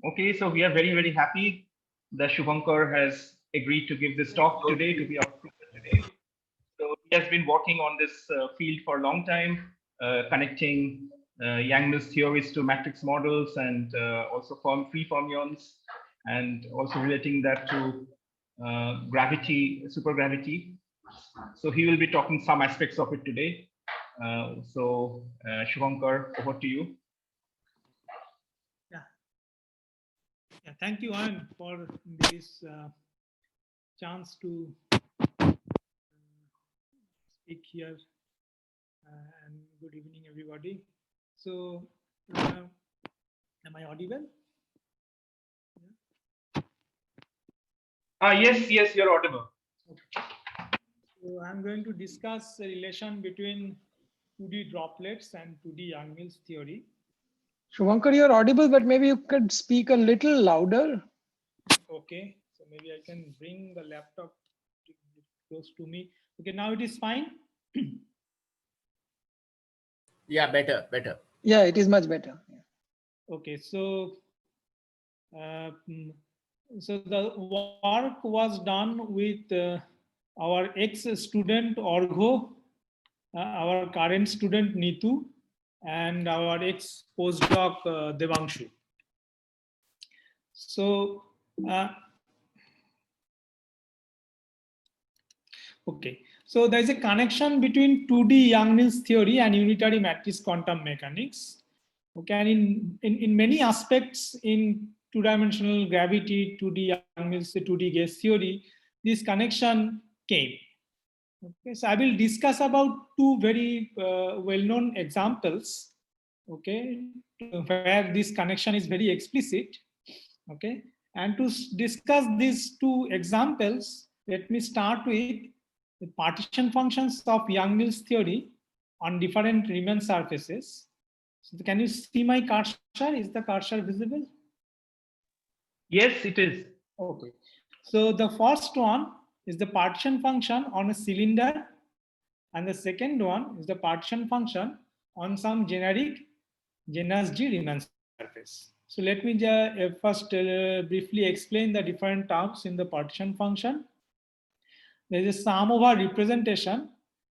Okay, so we are very, very happy that Shubhankar has agreed to give this talk today, to be our speaker today. So he has been working on this field for a long time, connecting Yang-Mills theories to matrix models and also free fermions, and also relating that to gravity, supergravity. So he will be talking some aspects of it today. Shubhankar, over to you. Yeah, thank you, Anand, for this chance to speak here. And good evening, everybody. So, am I audible? Yes, you're audible. Okay. So, I'm going to discuss the relation between 2D droplets and 2D Yang-Mills theory. Shubhankar, you're audible, but maybe you could speak a little louder. Okay, so maybe I can bring the laptop close to me. Okay, now it is fine. Yeah, better. Yeah, it is much better. Okay, so so the work was done with our ex-student Orgho, our current student Nitu, and our ex-postdoc Devanshu. So, okay, so there is a connection between 2D Yang-Mills theory and unitary matrix quantum mechanics. Okay, and in many aspects in two-dimensional gravity, 2D Yang-Mills, 2D gas theory, this connection came. Okay, so I will discuss about two very well-known examples. Okay, where this connection is very explicit. Okay, and to discuss these two examples, let me start with the partition functions of Yang-Mills theory on different Riemann surfaces. So can you see my cursor? Is the cursor visible? Yes, it is. Okay. So the first one is the partition function on a cylinder, and the second one is the partition function on some generic genus G Riemann surface. So let me first briefly explain the different terms in the partition function. There is a sum over representation.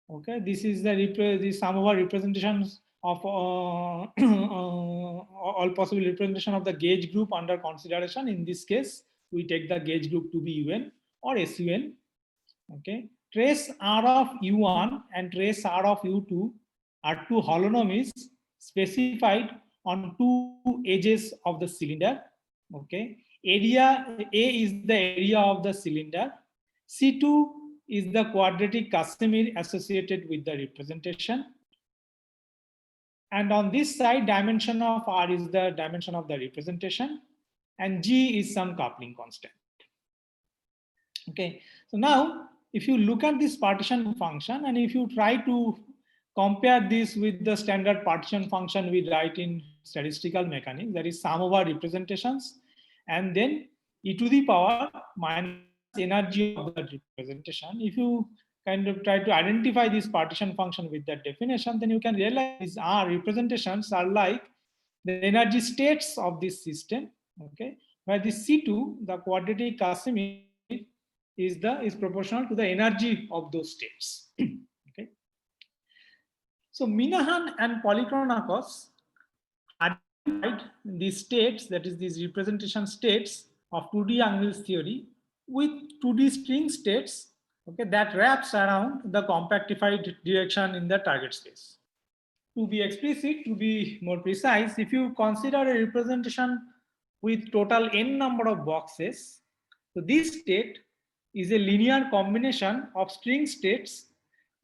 Okay, this is the sum over representations of all possible representation of the gauge group under consideration. In this case, we take the gauge group to be UN or SUN. Okay, trace R of U1 and trace R of U2 are two holonomies specified on two edges of the cylinder. Okay, area A is the area of the cylinder. C2 is the quadratic Casimir associated with the representation. And on this side, dimension of R is the dimension of the representation, and G is some coupling constant. Okay, so now if you look at this partition function and if you try to compare this with the standard partition function we write in statistical mechanics, that is sum over representations and then e to the power minus energy of the representation. If you kind of try to identify this partition function with that definition, then you can realize these are representations are like the energy states of this system. Okay, where the C2, the quadratic Casimir, is proportional to the energy of those states. Okay. So Minahan and Polychronakos identified these states, that is these representation states of 2D Yang-Mills theory with 2D string states, okay, that wraps around the compactified direction in the target space. To be explicit, to be more precise, if you consider a representation with total n number of boxes, so this state is a linear combination of string states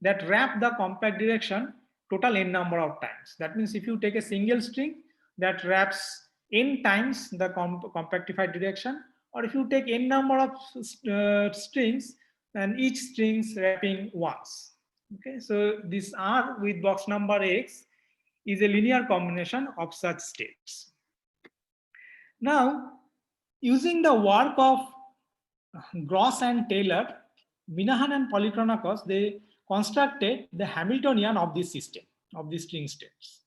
that wrap the compact direction total n number of times. That means if you take a single string that wraps n times the compactified direction, or if you take n number of strings, then each strings wrapping once. Okay, so this R with box number X is a linear combination of such states. Now, using the work of Gross and Taylor, Minahan and Polychronakos, they constructed the Hamiltonian of this system, of these string states.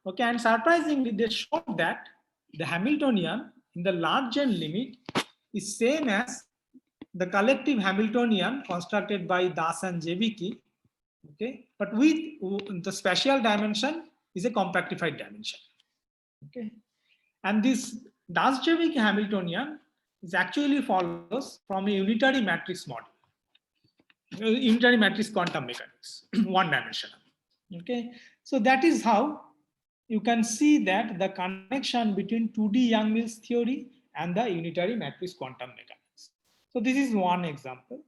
Okay, and surprisingly, they showed that the Hamiltonian in the large N limit is same as the collective Hamiltonian constructed by Das and Jevicki, okay, but with the spatial dimension is a compactified dimension, okay, and this Das-Jevicki Hamiltonian is actually follows from a unitary matrix model, unitary matrix quantum mechanics, one dimensional, okay. So that is how you can see that the connection between 2D Yang-Mills theory and the unitary matrix quantum mechanics. So this is one example.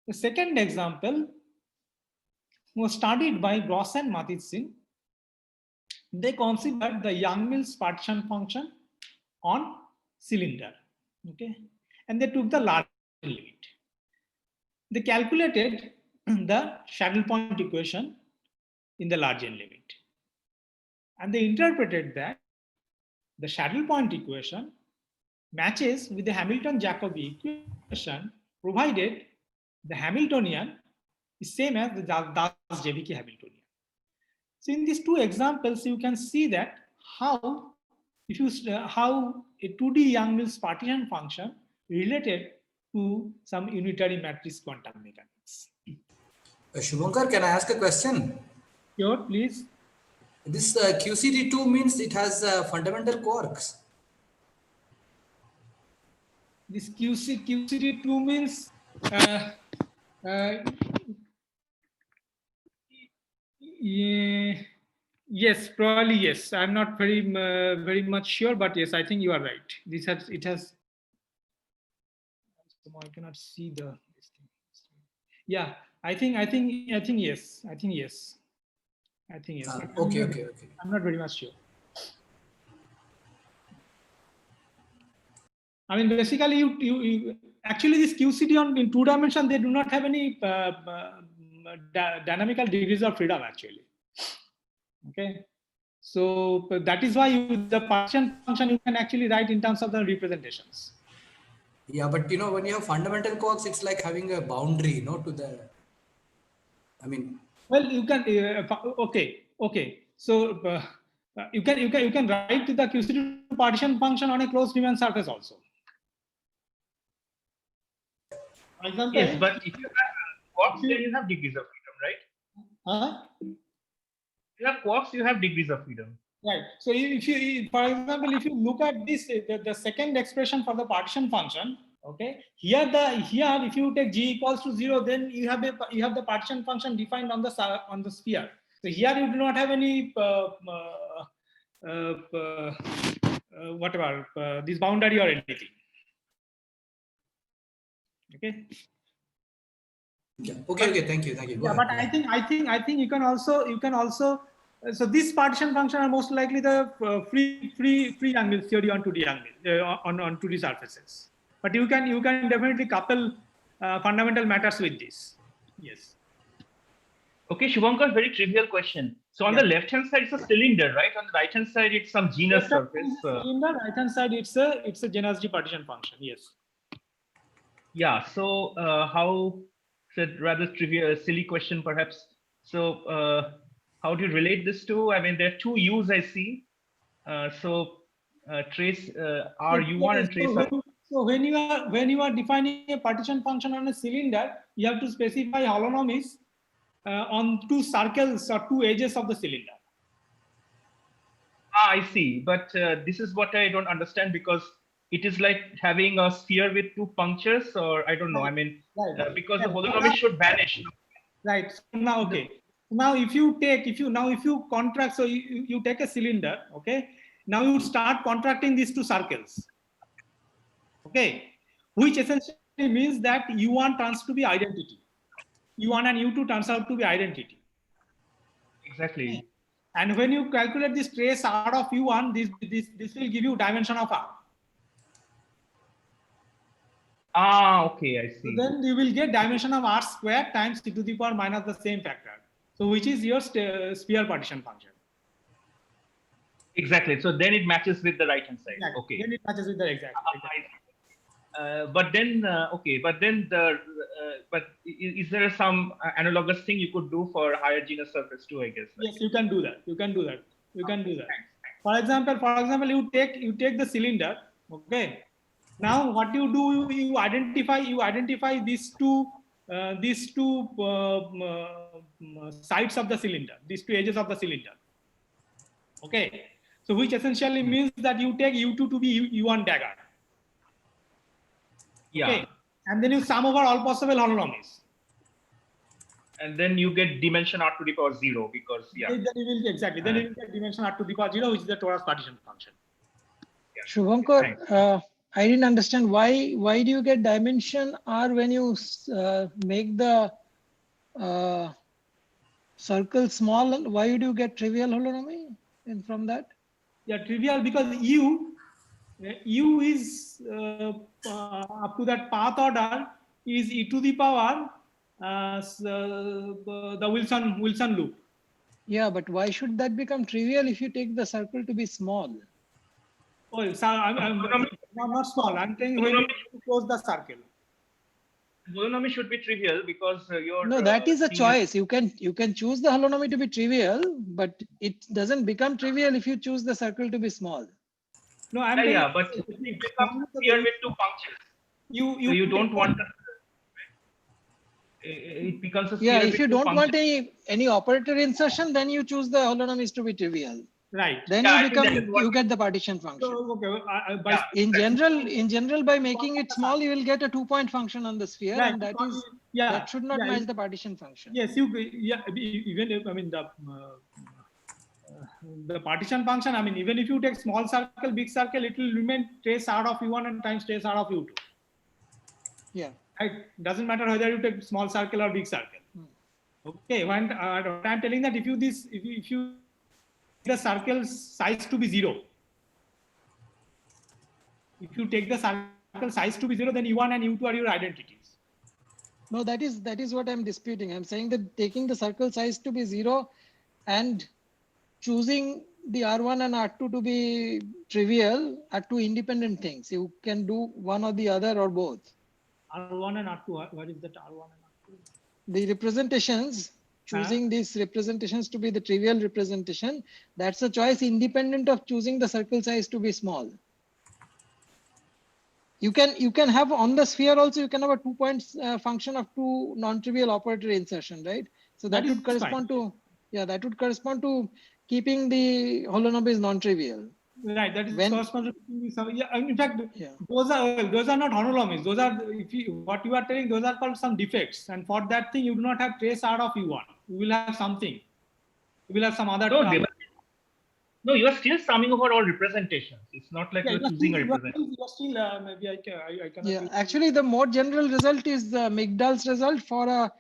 The second example was studied by Gross and Mathitsin. They considered the Yang-Mills partition function on cylinder, okay, and they took the large limit. They calculated the saddle point equation in the large N limit, and they interpreted that the saddle point equation matches with the Hamilton-Jacobi equation provided the Hamiltonian is same as the Das-Jevicki Hamiltonian. So in these two examples, you can see that how how a 2D Yang-Mills partition function related to some unitary matrix quantum mechanics. Shubhankar, can I ask a question? Sure, please. This QCD2 means it has fundamental quarks. This QCD2 means yeah, yes, probably yes. I'm not very much sure, but yes, I think you are right. This has it has. I cannot see the. Yeah, I think yes. I think yes. Okay. I'm not very much sure. I mean, basically, you actually this QCD in 2 dimension, they do not have any dynamical degrees of freedom actually. Okay, so that is why the partition function you can actually write in terms of the representations. Yeah, but you know, when you have fundamental quarks, it's like having a boundary, to the. I mean. Well, you can okay. So you can write the QCD partition function on a closed Riemann surface also. For example, yes, but if you have quarks, then you have degrees of freedom, right? If you have quarks, you have degrees of freedom. Right. So if you, for example, if you look at this, the second expression for the partition function, okay, here if you take g equals to 0, then you have the partition function defined on the sphere. So here you do not have any whatever this boundary or anything. Okay. Yeah. Okay. Thank you. Yeah, but I think you can also. So this partition function are most likely the free Yang-Mills theory on 2D Yang-Mills on 2D surfaces. But you can definitely couple fundamental matters with this. Yes. Okay, Shubhankar, very trivial question. So on the left hand side, it's a cylinder, right? On the right hand side, it's some genus surface. Cylinder, right hand side, it's a genus G partition function. Yes. Yeah. So how? It's a rather trivial, silly question, perhaps. So how do you relate this to? I mean, there are two U's I see. Trace RU1 and trace. So when you are defining a partition function on a cylinder, you have to specify holonomies on two circles or two edges of the cylinder. I see. But this is what I don't understand, because it is like having a sphere with two punctures, or I don't know. I mean, because the holonomy should vanish. Right. So now, okay. Now, if you contract, so you take a cylinder, okay. Now you start contracting these two circles, okay, which essentially means that U1 turns to be identity. U1 and U2 turns out to be identity. Exactly. And when you calculate this trace R of U1, this will give you dimension of R. Okay, I see. So then you will get dimension of R squared times e to the power minus the same factor. So which is your sphere partition function. Exactly. So then it matches with the right hand side. Exactly. Okay. Then it matches with the exact. But then but is there some analogous thing you could do for higher genus surface too? I guess. Yes, you can do that. You can do that. For example, you take the cylinder. Okay. Now what you do, you identify these two sides of the cylinder, these two edges of the cylinder. Okay. So which essentially means that you take U2 to be U1 dagger. Yeah. Okay. And then you sum over all possible holonomies. And then you get dimension r to the power 0 because, yeah. Then you will exactly. Then you will get dimension r to the power 0, which is the torus partition function. Shubhankar, I didn't understand why do you get dimension r when you make the circle small? Why do you get trivial holonomy from that? Yeah, trivial because U is up to that path order is e to the power the Wilson loop. Yeah, but why should that become trivial if you take the circle to be small? Oh, so I'm not small. I'm saying when you close the circle. Holonomy should be trivial because your No, that is a choice. You can choose the holonomy to be trivial, but it doesn't become trivial if you choose the circle to be small. No, I'm yeah, but it becomes here with two functions. You don't want it becomes a yeah. sphere If you with two don't want functions. any operator insertion, then you choose the holonomies to be trivial. right. Then Yeah, I you think that is become what- you get the partition function. So, okay. Yeah. In general, by making it small, you will get a 2-point function on the sphere, Right, and because- that should not yeah, match the partition function. Yes, even if, I mean the partition function. I mean, even if you take small circle, big circle, it will remain trace r of U1 and times trace r of U2. Yeah. Right? Doesn't matter whether you take small circle or big circle. Okay. When what I'm telling that if you the circle size to be 0, if you take the circle size to be 0, then U1 and U2 are your identities. No, that is what I'm disputing. I'm saying that taking the circle size to be 0 and choosing the R1 and R2 to be trivial are two independent things. You can do one or the other or both. R1 and R2. What is that R1 and R2? The representations, choosing these representations to be the trivial representation, that's a choice independent of choosing the circle size to be small. You can have on the sphere also, you can have a 2-point function of two non-trivial operator insertion, right? So that would correspond to, yeah, that would correspond to keeping the holonomies non-trivial. Right, that is When- corresponds to some, yeah, in fact, Yeah. those are not holonomies. Those are, what you are telling, those are called some defects. And for that thing, you do not have trace R of U1. You will have something. You will have some other No, term. no, you are still summing over all representations. It's not like Yeah, you're choosing a representation. you are still maybe I cannot. Yeah, use- actually the more general result is the Migdal's result for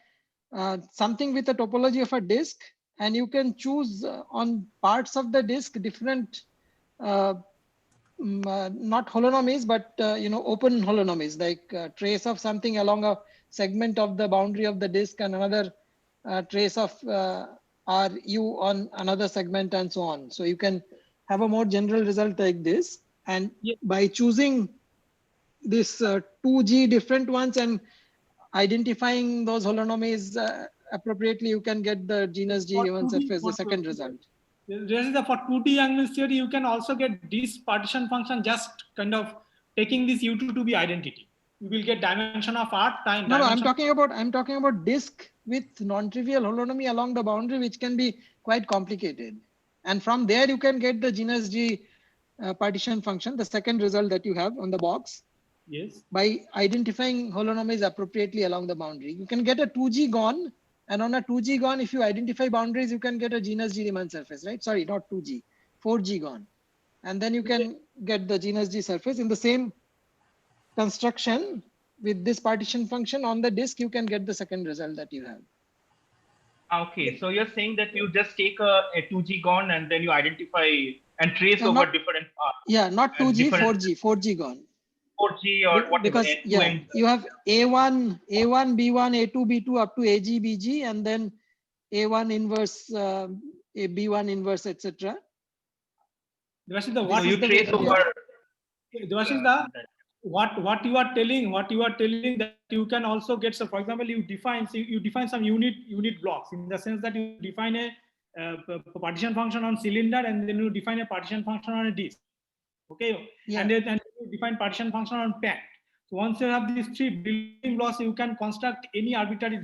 something with a topology of a disk, and you can choose on parts of the disk different not holonomies, but open holonomies, like trace of something along a segment of the boundary of the disk and another trace of RU on another segment and so on. So you can have a more general result like this, and Yeah. by choosing this 2G different ones and identifying those holonomies appropriately, you can get the genus G For Riemann 2D surface, the second result. This is for 2D Yang-Mills theory, you can also get this partition function just kind of taking this U2 to be identity. You will get dimension of R time. No, I'm dimension- talking about disk with non-trivial holonomy along the boundary, which can be quite complicated. And from there, you can get the genus G partition function, the second result that you have on the box, Yes. by identifying holonomies appropriately along the boundary. You can get a 2G gone, and on a 2G gone, if you identify boundaries, you can get a genus G Riemann surface, right? Sorry, not 2G, 4G gone. And then you can get the genus G surface in the same construction with this partition function on the disk. You can get the second result that you have. Okay, so you're saying that you just take a 2G gone and then you identify and trace No, over not- different Yeah, not And 2G, different- 4G gone. 4G or whatever. Because yeah, end-to-end. you have A1, B1, A2, B2 up to AG, BG, and then A1 inverse, a B1 inverse, etc. Devasis, the So what you is the trace yeah. over. Devasis, what you are telling that you can also get. So for example, you define some unit blocks, in the sense that you define a partition function on cylinder, and then you define a partition function on a disk. Okay, Yeah. and then you define partition function on packed. So once you have these three building blocks, you can construct any arbitrary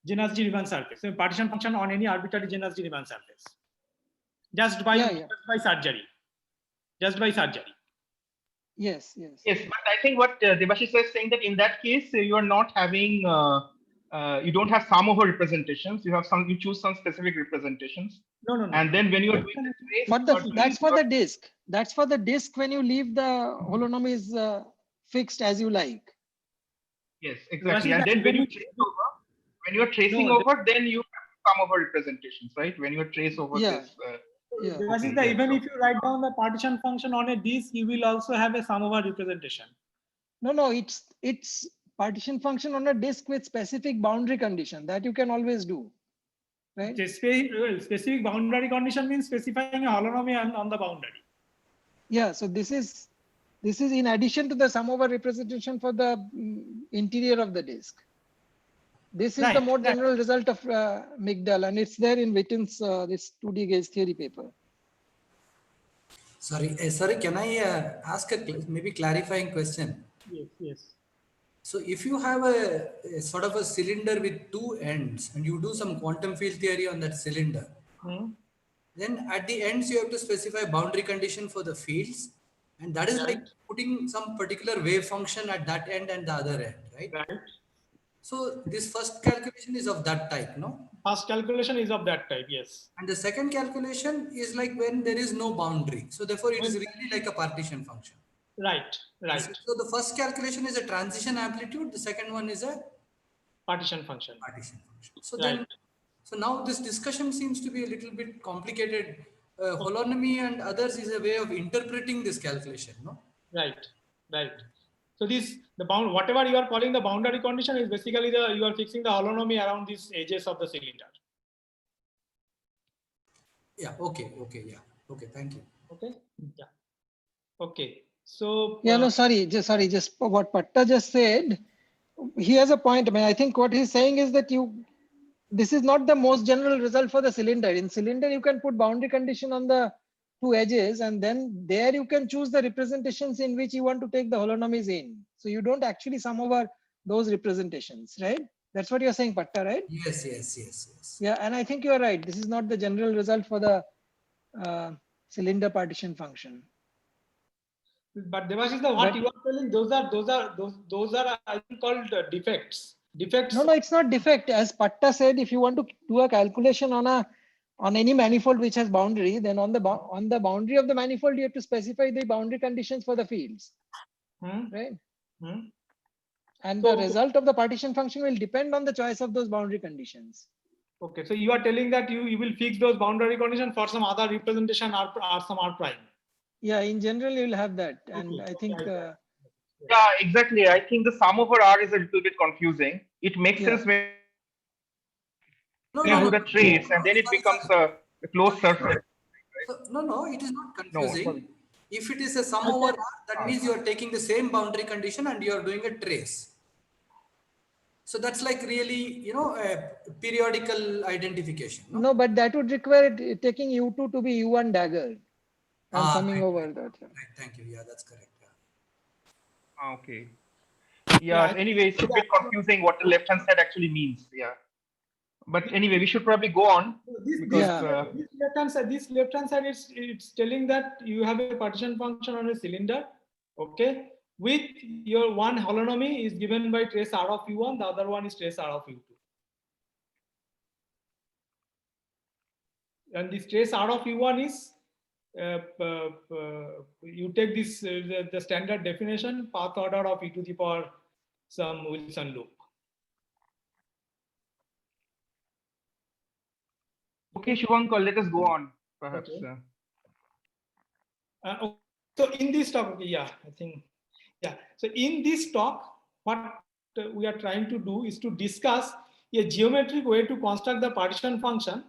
Janus Riemann surface. So partition function on any arbitrary Janus Riemann surface, just by surgery. Just by surgery. Yes, yes. Yes, but I think what Debashish is saying, that in that case you are not having, you don't have sum over representations. You have some, you choose some specific representations. No. And then when you are doing this, That's for the disk. That's for the disk when you leave the holonomies fixed as you like. Yes, exactly. And then when you trace over, when you are tracing over, then you have sum over representations, right? When you trace over this. Even if you write down the partition function on a disk, you will also have a sum over representation. No, it's partition function on a disk with specific boundary condition that you can always do, right? Specific boundary condition means specifying a holonomy on the boundary. Yeah, so this is in addition to the sum over representation for the interior of the disk. This is the more general result of Migdal, and it's there in Witten's this 2D gauge theory paper. Sorry, can I ask a maybe clarifying question? Yes. So if you have a sort of a cylinder with two ends and you do some quantum field theory on that cylinder, then at the ends you have to specify boundary condition for the fields, and that is like putting some particular wave function at that end and the other end, right? Right. So this first calculation is of that type, no? First calculation is of that type, yes. And the second calculation is like when there is no boundary. So therefore it is really like a partition function. Right. So the first calculation is a transition amplitude. The second one is a partition function. So then, so now this discussion seems to be a little bit complicated. Holonomy and others is a way of interpreting this calculation, no? Right. So whatever you are calling the boundary condition is basically you are fixing the holonomy around these edges of the cylinder. Yeah. Okay. Thank you. Okay. So just what Patta just said. He has a point. I mean, I think what he's saying is that this is not the most general result for the cylinder. In cylinder, you can put boundary condition on the two edges, and then there you can choose the representations in which you want to take the holonomies in. So you don't actually sum over those representations, right? That's what you're saying, Patta, right? Yes. Yeah, and I think you're right. This is not the general result for the cylinder partition function. But Debashish, what you are telling, those are I think called defects. No, it's not defect. As Patta said, if you want to do a calculation on any manifold which has boundary, then on the boundary of the manifold, you have to specify the boundary conditions for the fields, right? And the result of the partition function will depend on the choice of those boundary conditions. Okay, so you are telling that you will fix those boundary conditions for some other representation or some R prime. Yeah, in general, you will have that, and I think. Yeah, exactly. I think the sum over R is a little bit confusing. It makes sense when you do the trace, and then it becomes a closed surface. No, it is not confusing. If it is a sum over R, that means you are taking the same boundary condition and you are doing a trace. So that's like really, a periodical identification. No, but that would require taking U2 to be U1 dagger and summing over that. Right, thank you. Yeah, that's correct. Okay. Yeah, anyway, it's a bit confusing what the left-hand side actually means. Yeah. But anyway, we should probably go on. This left-hand side, it's telling that you have a partition function on a cylinder, okay, with your one holonomy is given by trace R of U1, the other one is trace R of U2. And this trace R of U1 is, you take this, the standard definition, path order of e to the power some Wilson loop. Okay, Shubhankar, let us go on, perhaps. Okay. So in this talk, so in this talk, what we are trying to do is to discuss a geometric way to construct the partition function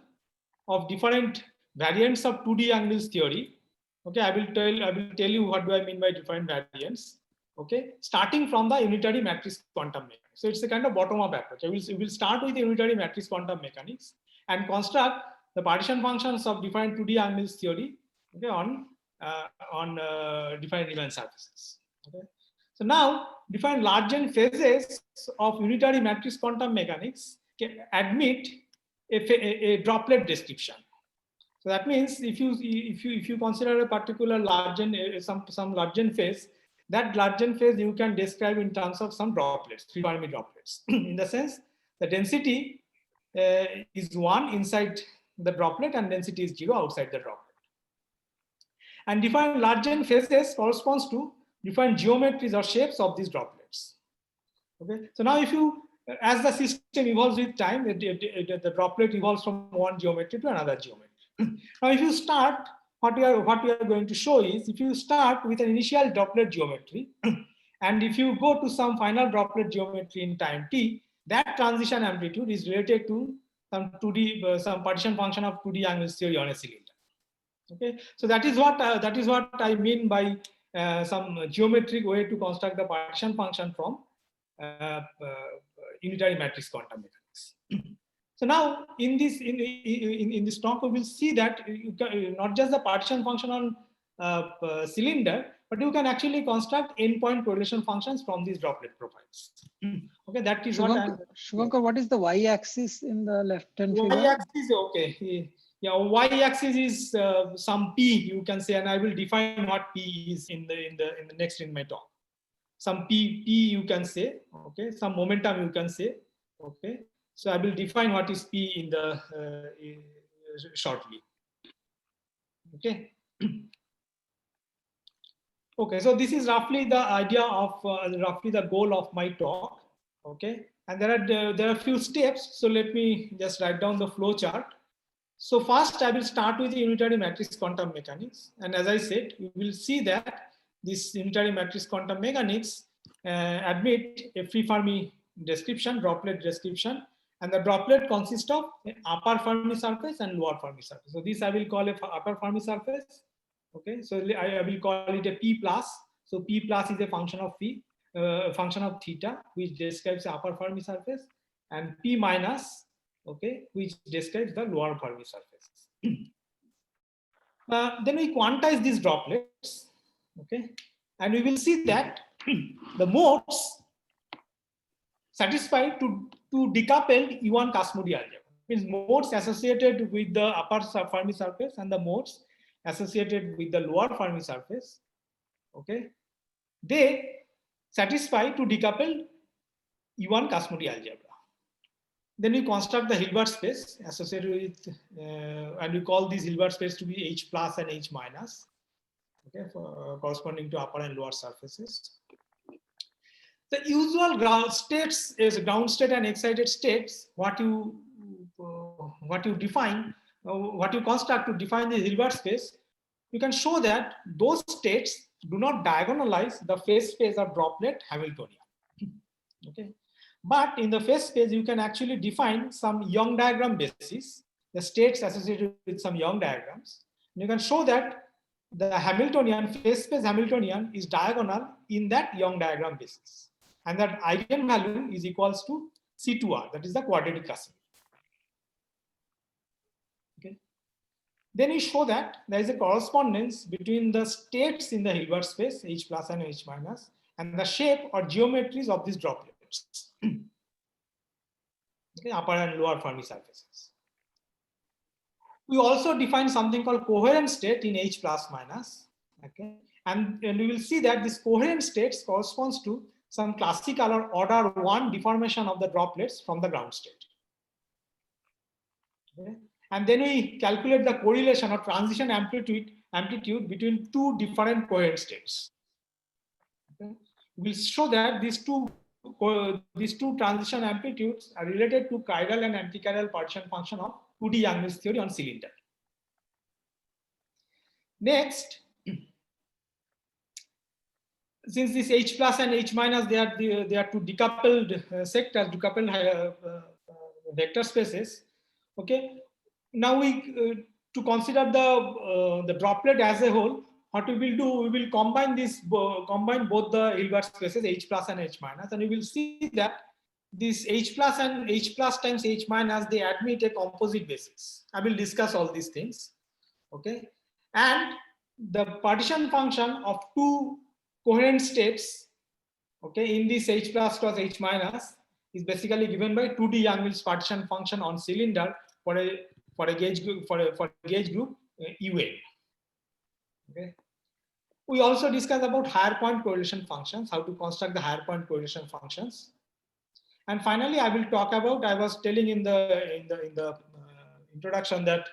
of different variants of 2D angles theory. Okay, I will tell you what do I mean by different variants. Okay, starting from the unitary matrix quantum mechanics. So it's a kind of bottom-up approach. We will start with the unitary matrix quantum mechanics and construct the partition functions of different 2D angles theory, okay, on different Riemann surfaces. Okay. So now define Largent phases of unitary matrix quantum mechanics can admit a droplet description. So that means if you consider a particular Largent some Largent phase, that Largent phase you can describe in terms of some droplets, free Fermi droplets. In the sense, the density is 1 inside the droplet and density is 0 outside the droplet. And define Largent phases corresponds to different geometries or shapes of these droplets. Okay, so now if you, as the system evolves with time, the droplet evolves from one geometry to another geometry. Now, if you start, what we are going to show is, if you start with an initial droplet geometry, and if you go to some final droplet geometry in time t, that transition amplitude is related to some 2D, some partition function of 2D angles theory on a cylinder. Okay, so that is what I mean by some geometric way to construct the partition function from unitary matrix quantum mechanics. So now in this talk we will see that you can, not just the partition function on cylinder, but you can actually construct endpoint correlation functions from these droplet profiles. Okay, that is Shubhankar, what is the y-axis in the left-hand figure? Y-axis, okay. Yeah, y-axis is some p, you can say, and I will define what p is in the next in my talk. Some p you can say, okay. Some momentum you can say, okay. So I will define what is p in the shortly. Okay. Okay, so this is roughly the idea of roughly the goal of my talk. Okay, and there are a few steps. So let me just write down the flow chart. So first, I will start with the unitary matrix quantum mechanics, and as I said, we will see that this unitary matrix quantum mechanics admit a free Fermi description, droplet description, and the droplet consists of upper Fermi surface and lower Fermi surface. So this I will call a upper Fermi surface. Okay, so I will call it a p plus. So p plus is a function of phi, function of theta, which describes the upper Fermi surface, and p minus, okay, which describes the lower Fermi surface. Then we quantize these droplets, okay, and we will see that the modes satisfy to decouple E1 Cosmody algebra. Means modes associated with the upper Fermi surface and the modes associated with the lower Fermi surface, okay, they satisfy to decouple E1 Cosmody algebra. Then we construct the Hilbert space associated with, and we call this Hilbert space to be H plus and H minus, okay, corresponding to upper and lower surfaces. The usual ground states is ground state and excited states. What you define, what you construct to define the Hilbert space, you can show that those states do not diagonalize the phase space of droplet Hamiltonian. Okay. But in the phase space, you can actually define some Young diagram basis, the states associated with some Young diagrams. And you can show that the Hamiltonian, phase space Hamiltonian is diagonal in that Young diagram basis. And that eigenvalue is equals to C2R, that is the quadratic Casimir. Okay. Then we show that there is a correspondence between the states in the Hilbert space, H plus and H minus, and the shape or geometries of these droplets. Okay, upper and lower Fermi surfaces. We also define something called coherent state in H plus minus. Okay, and we will see that this coherent states corresponds to some classical or order 1 deformation of the droplets from the ground state. Okay, and then we calculate the correlation or transition amplitude between two different coherent states. Okay, we will show that these two transition amplitudes are related to chiral and antichiral partition function of 2D angles theory on cylinder. Next, since this H plus and H minus, they are two decoupled sectors, decoupled vector spaces. Okay. Now we to consider the droplet as a whole, what we will do, we will combine both the Hilbert spaces H plus and H minus, and we will see that this H plus and H plus times H minus, they admit a composite basis. I will discuss all these things. Okay. And the partition function of two coherent states, okay, in this H plus cross H minus is basically given by 2D Yang-Mills partition function on cylinder for a gauge group for a gauge group UA. Okay. We also discussed about higher point correlation functions, how to construct the higher point correlation functions. And finally, I will talk about, I was telling in the introduction that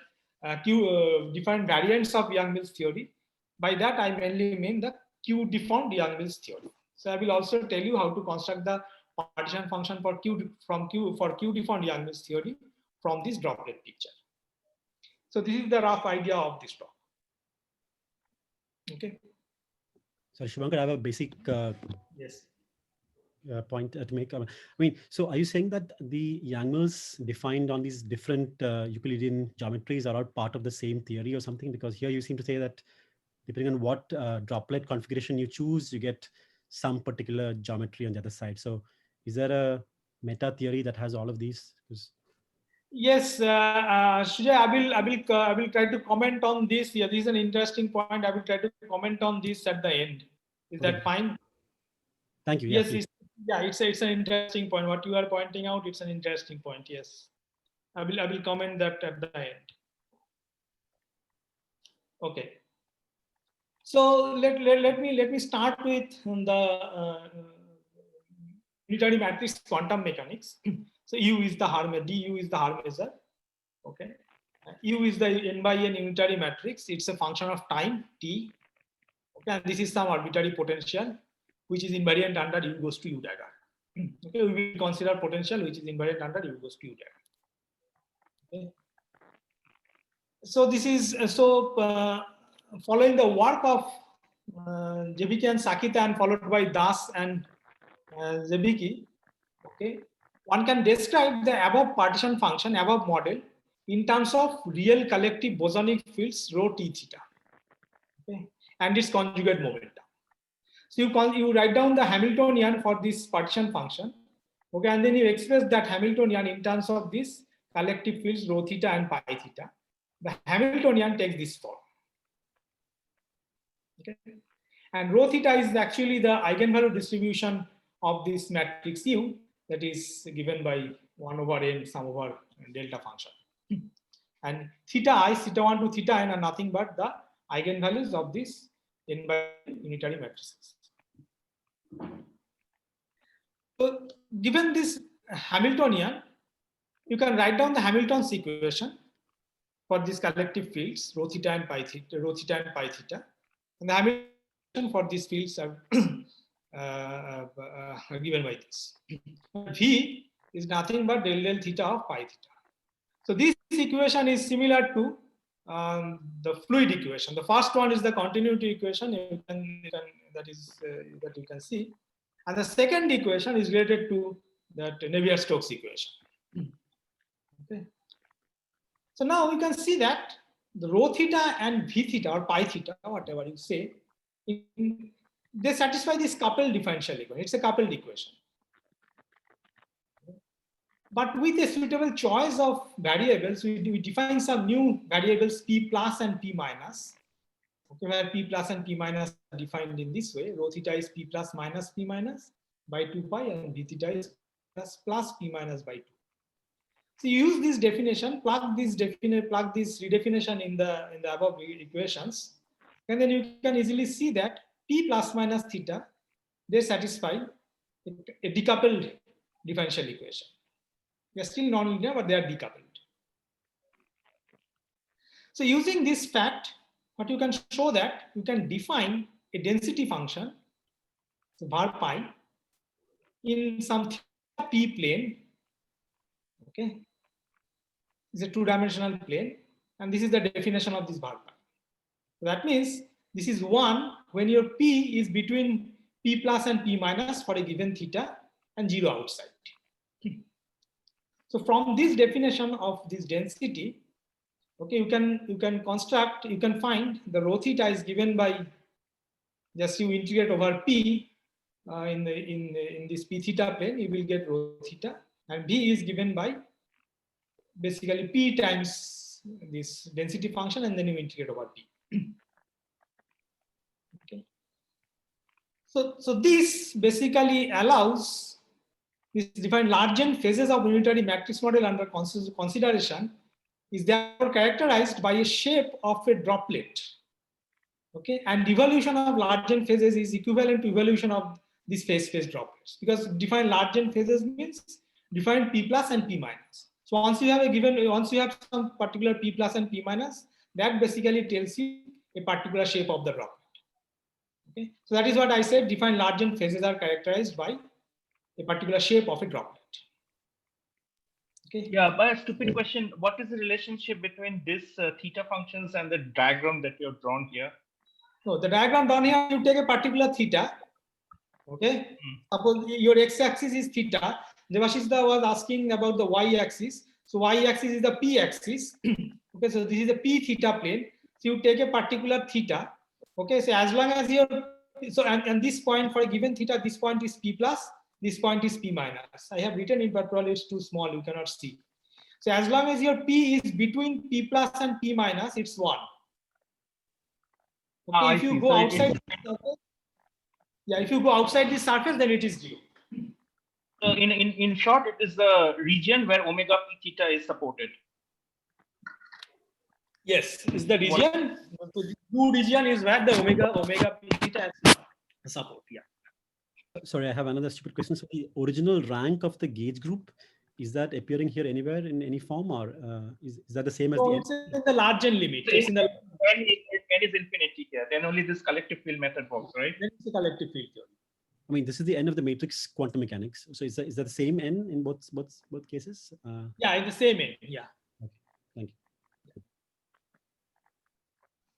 different variants of Yang-Mills theory. By that, I mainly mean the Q-deformed Yang-Mills theory. So I will also tell you how to construct the partition function for Q-deformed Yang-Mills theory from this droplet picture. So this is the rough idea of this talk. Okay. So Shubhankar, I have a basic yes. Point to make. I mean, so are you saying that the Yang-Mills defined on these different Euclidean geometries are all part of the same theory or something? Because here you seem to say that depending on what droplet configuration you choose, you get some particular geometry on the other side. So is there a meta theory that has all of these? Yes, Sujay, I will try to comment on this. Yeah, this is an interesting point. I will try to comment on this at the end. Is that fine? Thank you. Yes, it's an interesting point. What you are pointing out, it's an interesting point. Yes, I will comment that at the end. Okay. So let me start with the unitary matrix quantum mechanics. So U is the Haar, du is the Haar measure. Okay. U is the n by n unitary matrix. It's a function of time t. Okay, and this is some arbitrary potential which is invariant under U goes to U dagger. Okay, we will consider potential which is invariant under U goes to U dagger. Okay. So this is following the work of Zebicki and Sakita and followed by Das and Zebicki. Okay, one can describe the above partition function, above model, in terms of real collective bosonic fields rho t theta, okay, and its conjugate momentum. So you write down the Hamiltonian for this partition function, okay, and then you express that Hamiltonian in terms of this collective fields rho theta and pi theta. The Hamiltonian takes this form. Okay, and rho theta is actually the eigenvalue distribution of this matrix U that is given by 1 over n sum over delta function. And theta I, theta 1 to theta n are nothing but the eigenvalues of this n by unitary matrices. So given this Hamiltonian, you can write down the Hamilton's equation for these collective fields rho theta and pi theta, rho theta and pi theta, and the Hamilton for these fields are given by this. V is nothing but del del theta of pi theta. So this equation is similar to the fluid equation. The first one is the continuity equation that you can see, and the second equation is related to that Navier-Stokes equation. Okay. So now we can see that the rho theta and v theta or pi theta, whatever you say, they satisfy this coupled differential equation. It's a coupled equation. But with a suitable choice of variables, we define some new variables p plus and p minus. Okay, where p plus and p minus are defined in this way. Rho theta is p plus minus p minus by 2 pi, and v theta is plus p minus by 2. So you use this definition, plug this redefinition in the above equations, and then you can easily see that p plus minus theta, they satisfy a decoupled differential equation. They are still nonlinear, but they are decoupled. So using this fact, what you can show that you can define a density function, so var pi, in some theta p plane. Okay, it's a two-dimensional plane, and this is the definition of this var pi. So that means this is 1 when your p is between p plus and p minus for a given theta and 0 outside. So from this definition of this density, okay, you can find the rho theta is given by, just you integrate over p, in this p theta plane, you will get rho theta, and b is given by basically p times this density function, and then you integrate over p. Okay. So this basically allows this defined Largent phases of unitary matrix model under consideration is therefore characterized by a shape of a droplet. Okay, and evolution of Largent phases is equivalent to evolution of these phase-phase droplets, because defined Largent phases means define p plus and p minus. So once you have some particular p plus and p minus, that basically tells you a particular shape of the droplet. Okay, so that is what I said. Defined Largent phases are characterized by a particular shape of a droplet. Okay. Yeah, but a stupid question. What is the relationship between this theta functions and the diagram that you have drawn here? No, the diagram down here, you take a particular theta. Okay. Suppose your x-axis is theta. Devashishda was asking about the y-axis. So y-axis is the p-axis. Okay, so this is a p theta plane. So you take a particular theta. Okay, so as long as you're and this point for a given theta, this point is p plus, this point is p minus. I have written it, but probably it's too small, you cannot see. So as long as your p is between p plus and p minus, it's 1. Okay, if you go outside, yeah, if you go outside this surface, then it is 0. So in short, it is the region where omega p theta is supported. Yes, is the region. The blue region is where the omega p theta has support. Yeah. Sorry, I have another stupid question. So the original rank of the gauge group, is that appearing here anywhere in any form, or is that the same as the It's in the Largent limit. It's in the n is infinity here. Then only this collective field method works, right? Then it's the collective field theory. I mean, this is the end of the matrix quantum mechanics. So is that the same n in both cases? Yeah, it's the same n. Yeah. Okay, thank you.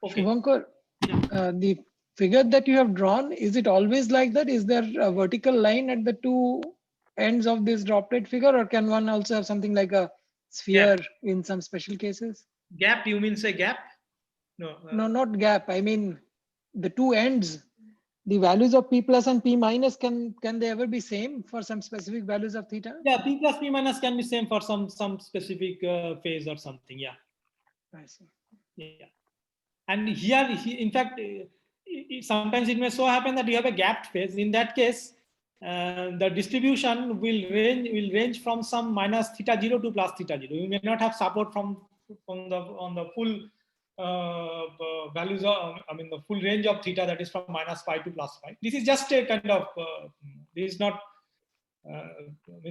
Okay. Shubhankar, the figure that you have drawn, is it always like that? Is there a vertical line at the two ends of this droplet figure, or can one also have something like a sphere in some special cases? Gap, you mean say gap? No. No, not gap. I mean, the two ends, the values of p plus and p minus, can they ever be same for some specific values of theta? Yeah, p plus p minus can be same for some specific phase or something. Yeah. I see. Yeah. And here, in fact, sometimes it may so happen that you have a gapped phase. In that case, the distribution will range from some minus theta 0 to plus theta 0. You may not have support on the full values of, the full range of theta, that is from minus pi to plus pi. This is just a kind of this is not.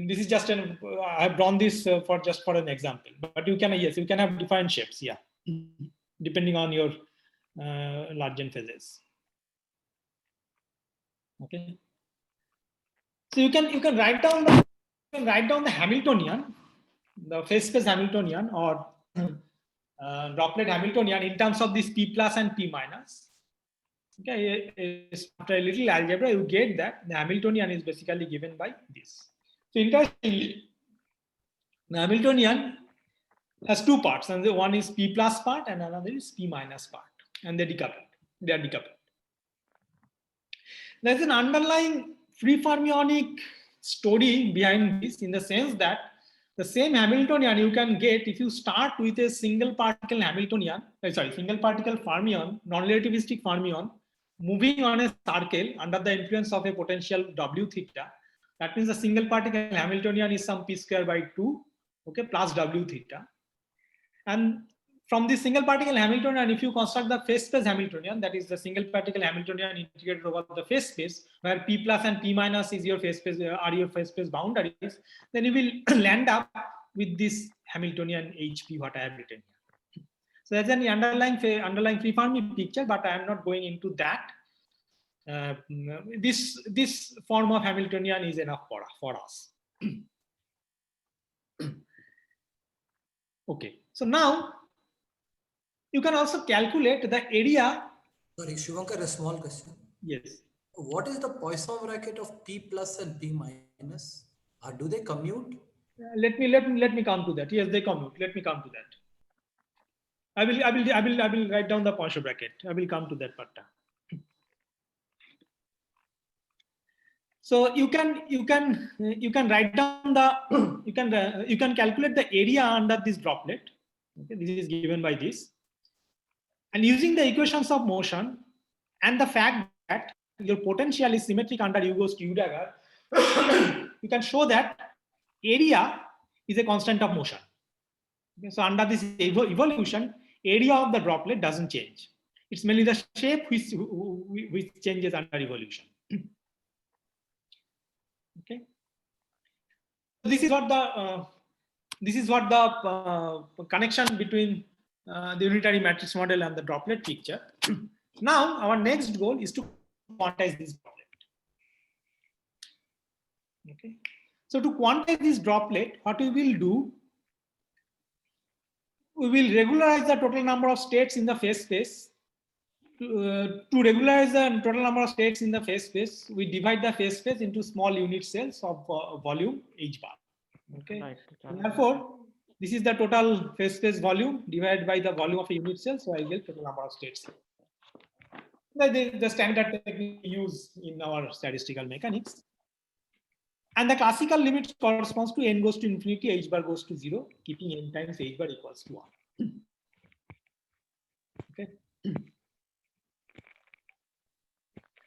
This is just an. I have drawn this for an example. But you can you can have defined shapes. Yeah, depending on your Largent phases. Okay. So you can write down the Hamiltonian, the phase space Hamiltonian, or droplet Hamiltonian in terms of this p plus and p minus. Okay, after a little algebra, you get that the Hamiltonian is basically given by this. So interestingly, the Hamiltonian has two parts, and one is p plus part and another is p minus part, and they're decoupled. They are decoupled. There's an underlying free fermionic story behind this, in the sense that the same Hamiltonian you can get if you start with a single particle Hamiltonian, single particle fermion, non-relativistic fermion, moving on a circle under the influence of a potential W theta. That means the single particle Hamiltonian is some p square by 2, okay, plus W theta. And from this single particle Hamiltonian, if you construct the phase space Hamiltonian, that is the single particle Hamiltonian integrated over the phase space, where p plus and p minus is your phase space, are your phase space boundaries, then you will land up with this Hamiltonian HP, what I have written here. So that's an underlying free Fermi picture, but I am not going into that. This form of Hamiltonian is enough for us. Okay, so now you can also calculate the area. Sorry, Shubhankar, a small question. Yes. What is the Poisson bracket of p plus and p minus? Or do they commute? Let me come to that. Yes, they commute. Let me come to that. I will write down the Poisson bracket. I will come to that part. So you can write down the you can calculate the area under this droplet. Okay, this is given by this, and using the equations of motion and the fact that your potential is symmetric under U goes to U dagger, you can show that area is a constant of motion. Okay, so under this evolution, area of the droplet doesn't change. It's mainly the shape which changes under evolution. Okay. This is what the connection between the unitary matrix model and the droplet picture. Now our next goal is to quantize this droplet. Okay. So to quantize this droplet, what we will do, we will regularize the total number of states in the phase space. To regularize the total number of states in the phase space, we divide the phase space into small unit cells of volume h bar. Okay. Right. Therefore, this is the total phase space volume divided by the volume of a unit cell. So I get total number of states. The standard technique we use in our statistical mechanics. And the classical limit corresponds to n goes to infinity, h bar goes to 0, keeping n times h bar equals to 1. Okay.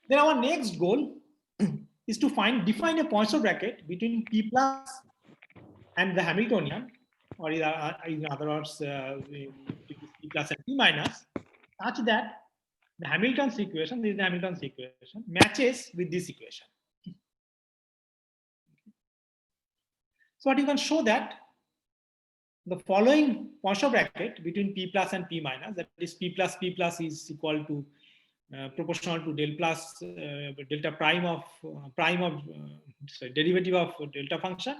Then our next goal is to define a Poisson bracket between P plus and the Hamiltonian, or in other words, P plus and P minus, such that the Hamilton's equation, this is the Hamilton's equation, matches with this equation. So what you can show that the following Poisson bracket between P plus and P minus, that is P plus is equal to proportional to del plus delta prime of derivative of delta function,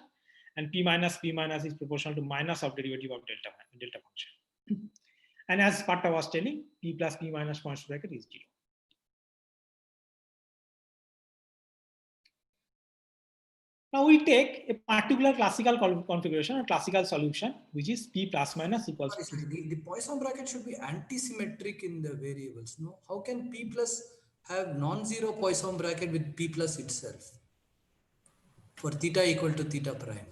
and P minus is proportional to minus of derivative of delta function. And as Patta was telling, P plus P minus Poisson bracket is 0. Now we take a particular classical configuration or classical solution, which is P plus minus equals to. The Poisson bracket should be anti-symmetric in the variables. No, how can P plus have non-zero Poisson bracket with P plus itself for theta equal to theta prime?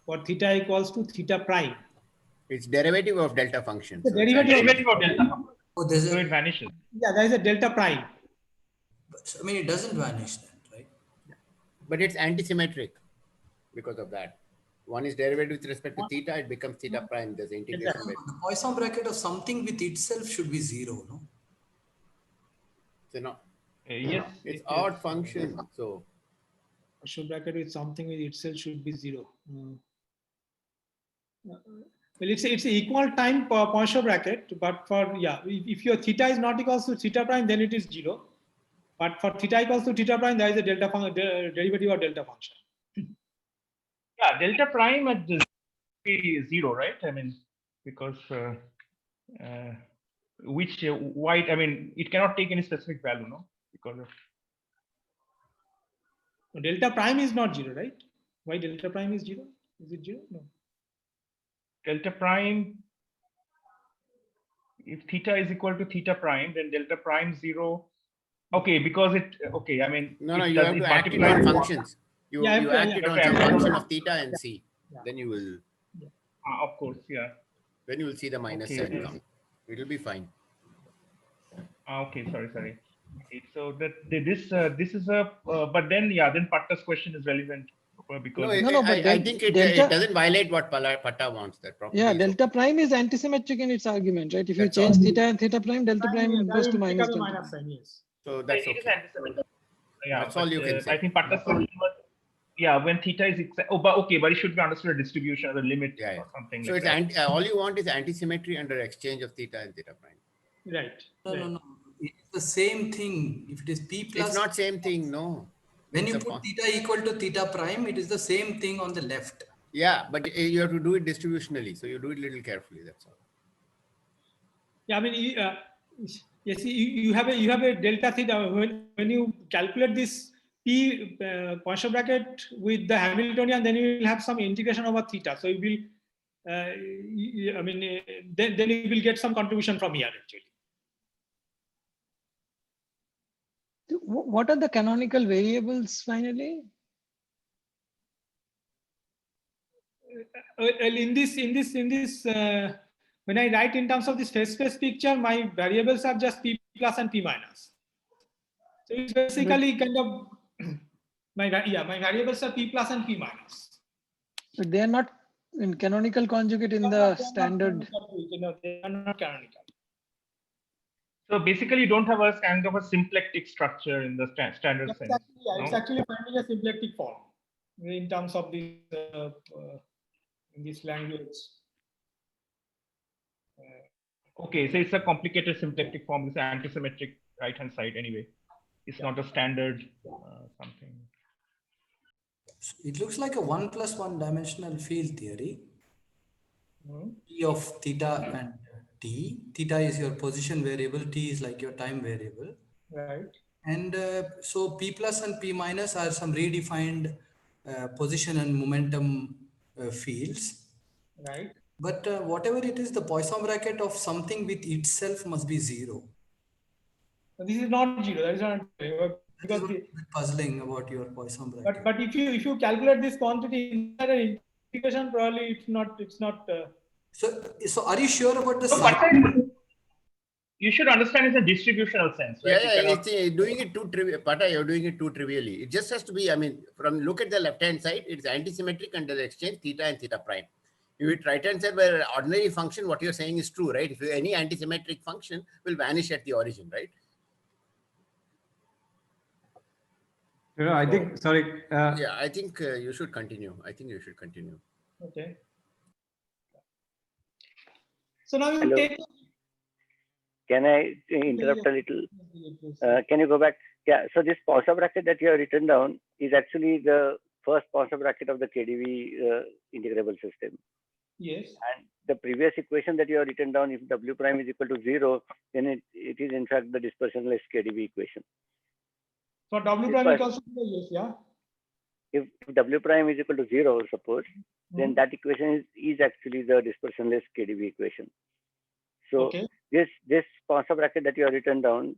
For theta equals to theta prime. It's derivative of delta function. The derivative of delta function. Oh, there's So it vanishes. Yeah, there is a delta prime. I mean, it doesn't vanish then, right? But it's anti-symmetric because of that. One is derivative with respect to theta, it becomes theta prime. There's integration. The Poisson bracket of something with itself should be 0, no? So no, Yes. it's odd function. So Poisson bracket with something with itself should be 0. Well, it's an equal time Poisson bracket, but for if your theta is not equals to theta prime, then it is 0. But for theta equals to theta prime, there is a derivative of delta function. Yeah, delta prime at the 0, right? I mean, because white, I mean, it cannot take any specific value, no? Because of Delta prime is not 0, right? Why delta prime is 0? Is it 0? No. Delta prime, if theta is equal to theta prime, then delta prime 0. Okay, because I mean. no, you have to act it on functions. You act it on some function of theta and c. Yeah. Then you will. Of course, yeah. Then you will see the minus sign come. It will be fine. Okay, sorry. Okay, so that this is a but then then Patta's question is relevant because I think it doesn't violate what Patta wants. That property. Yeah, delta prime is antisymmetric in its argument, right? If you change theta and theta prime, delta prime goes to minus delta. So that's okay. Yeah, that's all you can say. I think Patta's solution was when theta is but it should be understood a distribution or a limit or something. So like it's all you want is anti-symmetry under exchange of theta and theta prime. Right. No. It's the same thing. If it is P plus. It's not same thing, no. When you put theta equal to theta prime, it is the same thing on the left. Yeah, but you have to do it distributionally. So you do it a little carefully. That's all. Yeah, I mean, yes, you have a delta theta. When you calculate this P Poisson bracket with the Hamiltonian, then you will have some integration over theta. So you will, I mean, then you will get some contribution from here actually. What are the canonical variables finally? Well, in this, when I write in terms of this phase space picture, my variables are just p plus and p minus. So it's basically kind of my variables are p plus and p minus. But they are not in canonical conjugate in the standard. They are not canonical. So basically, you don't have a kind of a symplectic structure in the standard sense. It's actually finding a symplectic form in terms of this in this language. Okay, so it's a complicated symplectic form. It's an antisymmetric right-hand side anyway. It's not a standard something. It looks like a 1 + 1 dimensional field theory. T of theta and t. Theta is your position variable. T is like your time variable. Right. And so P plus and P minus are some redefined position and momentum fields. Right. But whatever it is, the Poisson bracket of something with itself must be 0. This is not 0. That is not because a bit puzzling about your Poisson bracket. But if you calculate this quantity inside an integration, probably it's not. So are you sure about the You should understand it's a distributional sense, right? It's doing it too trivial. Pata, you're doing it too trivially. It just has to be, I mean, from look at the left-hand side, it's antisymmetric under the exchange theta and theta prime. If it right-hand side were an ordinary function, what you're saying is true, right? If any antisymmetric function will vanish at the origin, right? I think, sorry. Yeah, I think you should continue. Okay. So now you Hello. take. Can I interrupt a little? Can you go back? Yeah, so this Poisson bracket that you have written down is actually the first Poisson bracket of the KdV integrable system. Yes. And the previous equation that you have written down, if W prime is equal to 0, then it is in fact the dispersionless KdV equation. So W prime equals to 0, yes, yeah. If W prime is equal to 0, suppose, then that equation is actually the dispersionless KdV equation. So this Poisson bracket that you have written down,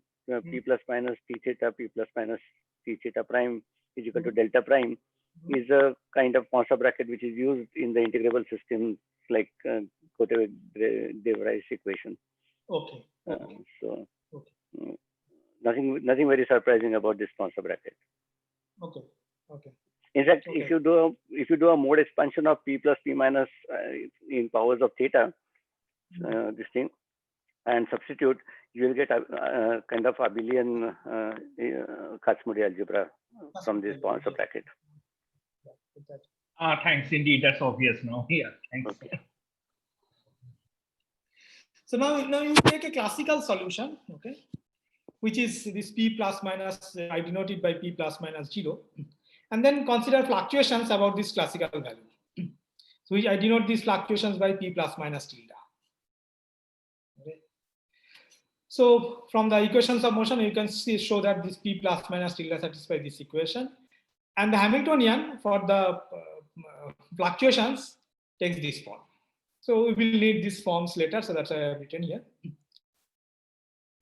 P plus minus T theta, P plus minus T theta prime is equal to delta prime, is a kind of Poisson bracket which is used in the integrable systems like Kotev-de Vries equation. Okay. So nothing very surprising about this Poisson bracket. Okay. Okay. In fact, if you do a mode expansion of P plus P minus in powers of theta, this thing, and substitute, you will get a kind of abelian Kac-Moody algebra from this Poisson bracket. Thanks. Indeed, that's obvious now. Yeah, thanks. Okay. So now you take a classical solution, okay, which is this P plus minus, I denote it by P plus minus 0, and then consider fluctuations about this classical value. So I denote these fluctuations by P plus minus tilde. Okay. So from the equations of motion, you can show that this P plus minus tilde satisfies this equation. And the Hamiltonian for the fluctuations takes this form. So we will need these forms later, so that's why I have written here.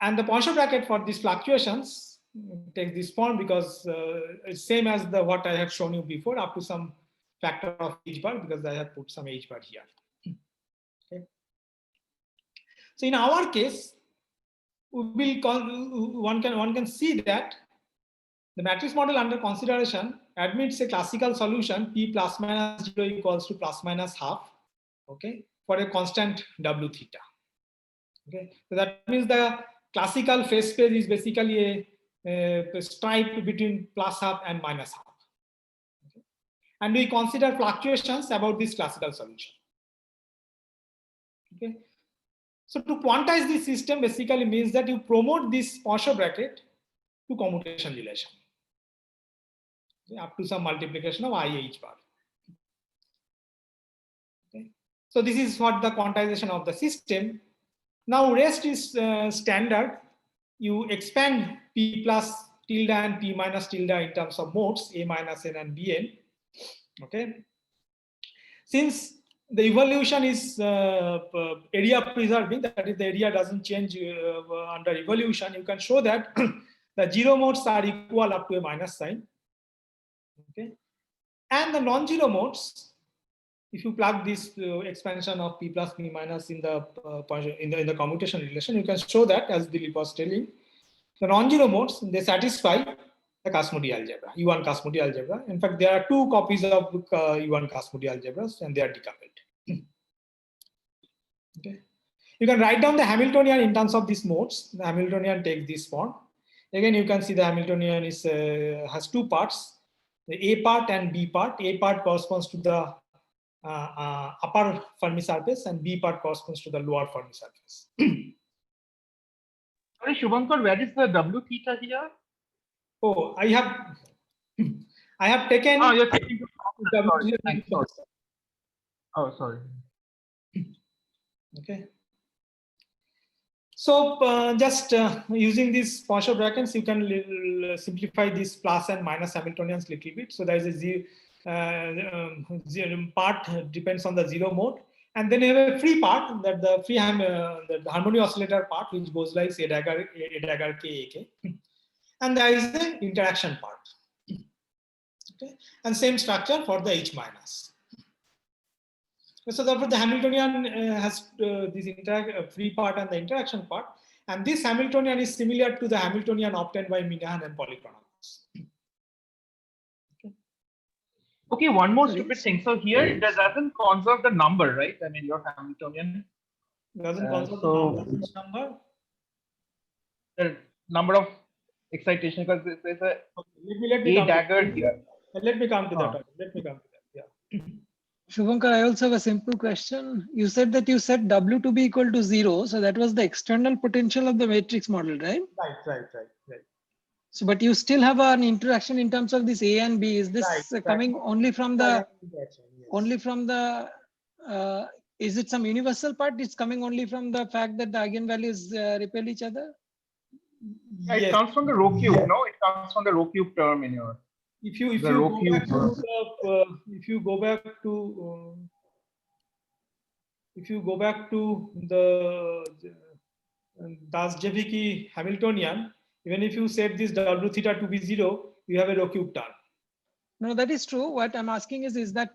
And the Poisson bracket for these fluctuations takes this form because it's same as what I have shown you before, up to some factor of h bar, because I have put some h bar here. Okay. So in our case, we will one can see that the matrix model under consideration admits a classical solution P plus minus 0 equals to plus minus half, okay, for a constant W theta. Okay, so that means the classical phase space is basically a stripe between plus half and minus half. Okay. And we consider fluctuations about this classical solution. Okay. So to quantize this system basically means that you promote this Poisson bracket to commutation relation, okay, up to some multiplication of IH bar. Okay. So this is what the quantization of the system. Now rest is standard. You expand P plus tilde and P minus tilde in terms of modes, A minus N and Bn. Okay. Since the evolution is area preserving, that is, the area doesn't change under evolution, you can show that the The zero modes are equal up to a minus sign. Okay, and the non-zero modes, if you plug this expansion of p plus p minus in the commutation relation, you can show that, as Dilip was telling, the non-zero modes, they satisfy the Cosmody algebra, U1 Cosmody algebra. In fact, there are two copies of U1 Cosmody algebras, and they are decoupled. Okay. You can write down the Hamiltonian in terms of these modes. The Hamiltonian takes this form. Again, you can see the Hamiltonian is has two parts, the A part and B part. A part corresponds to the upper Fermi surface, and B part corresponds to the lower Fermi surface. Sorry, Shubhankar, where is the W theta here? Oh, I have taken. Oh, you're taking W. Sorry. Oh, sorry. Okay. So just using these Poisson brackets, you can simplify this plus and minus Hamiltonians a little bit. So there is a zero part depends on the zero mode, and then you have a free part, that the free the harmony oscillator part, which goes like A dagger K A K, and there is the interaction part. Okay, and same structure for the H minus. So therefore, the Hamiltonian has this free part and the interaction part, and this Hamiltonian is similar to the Hamiltonian obtained by Minahan and Polychronomos. Okay, one more stupid thing. So here it doesn't conserve the number, right? I mean, your Hamiltonian doesn't conserve the number. The number of excitation, because there's a A dagger here. Let me come to that. Let me come to that. Yeah. Shubhankar, I also have a simple question. You said that you set W to be equal to 0. So that was the external potential of the matrix model, right? Right. So, but you still have an interaction in terms of this A and B. Is this coming only from the, is it some universal part? It's coming only from the fact that the eigenvalues repel each other? Yeah, it comes from the rho cube, no? It comes from the rho cube term in your. If you go back to the Daszewicki Hamiltonian, even if you set this W theta to be 0, you have a rho cube term. No, that is true. What I'm asking is that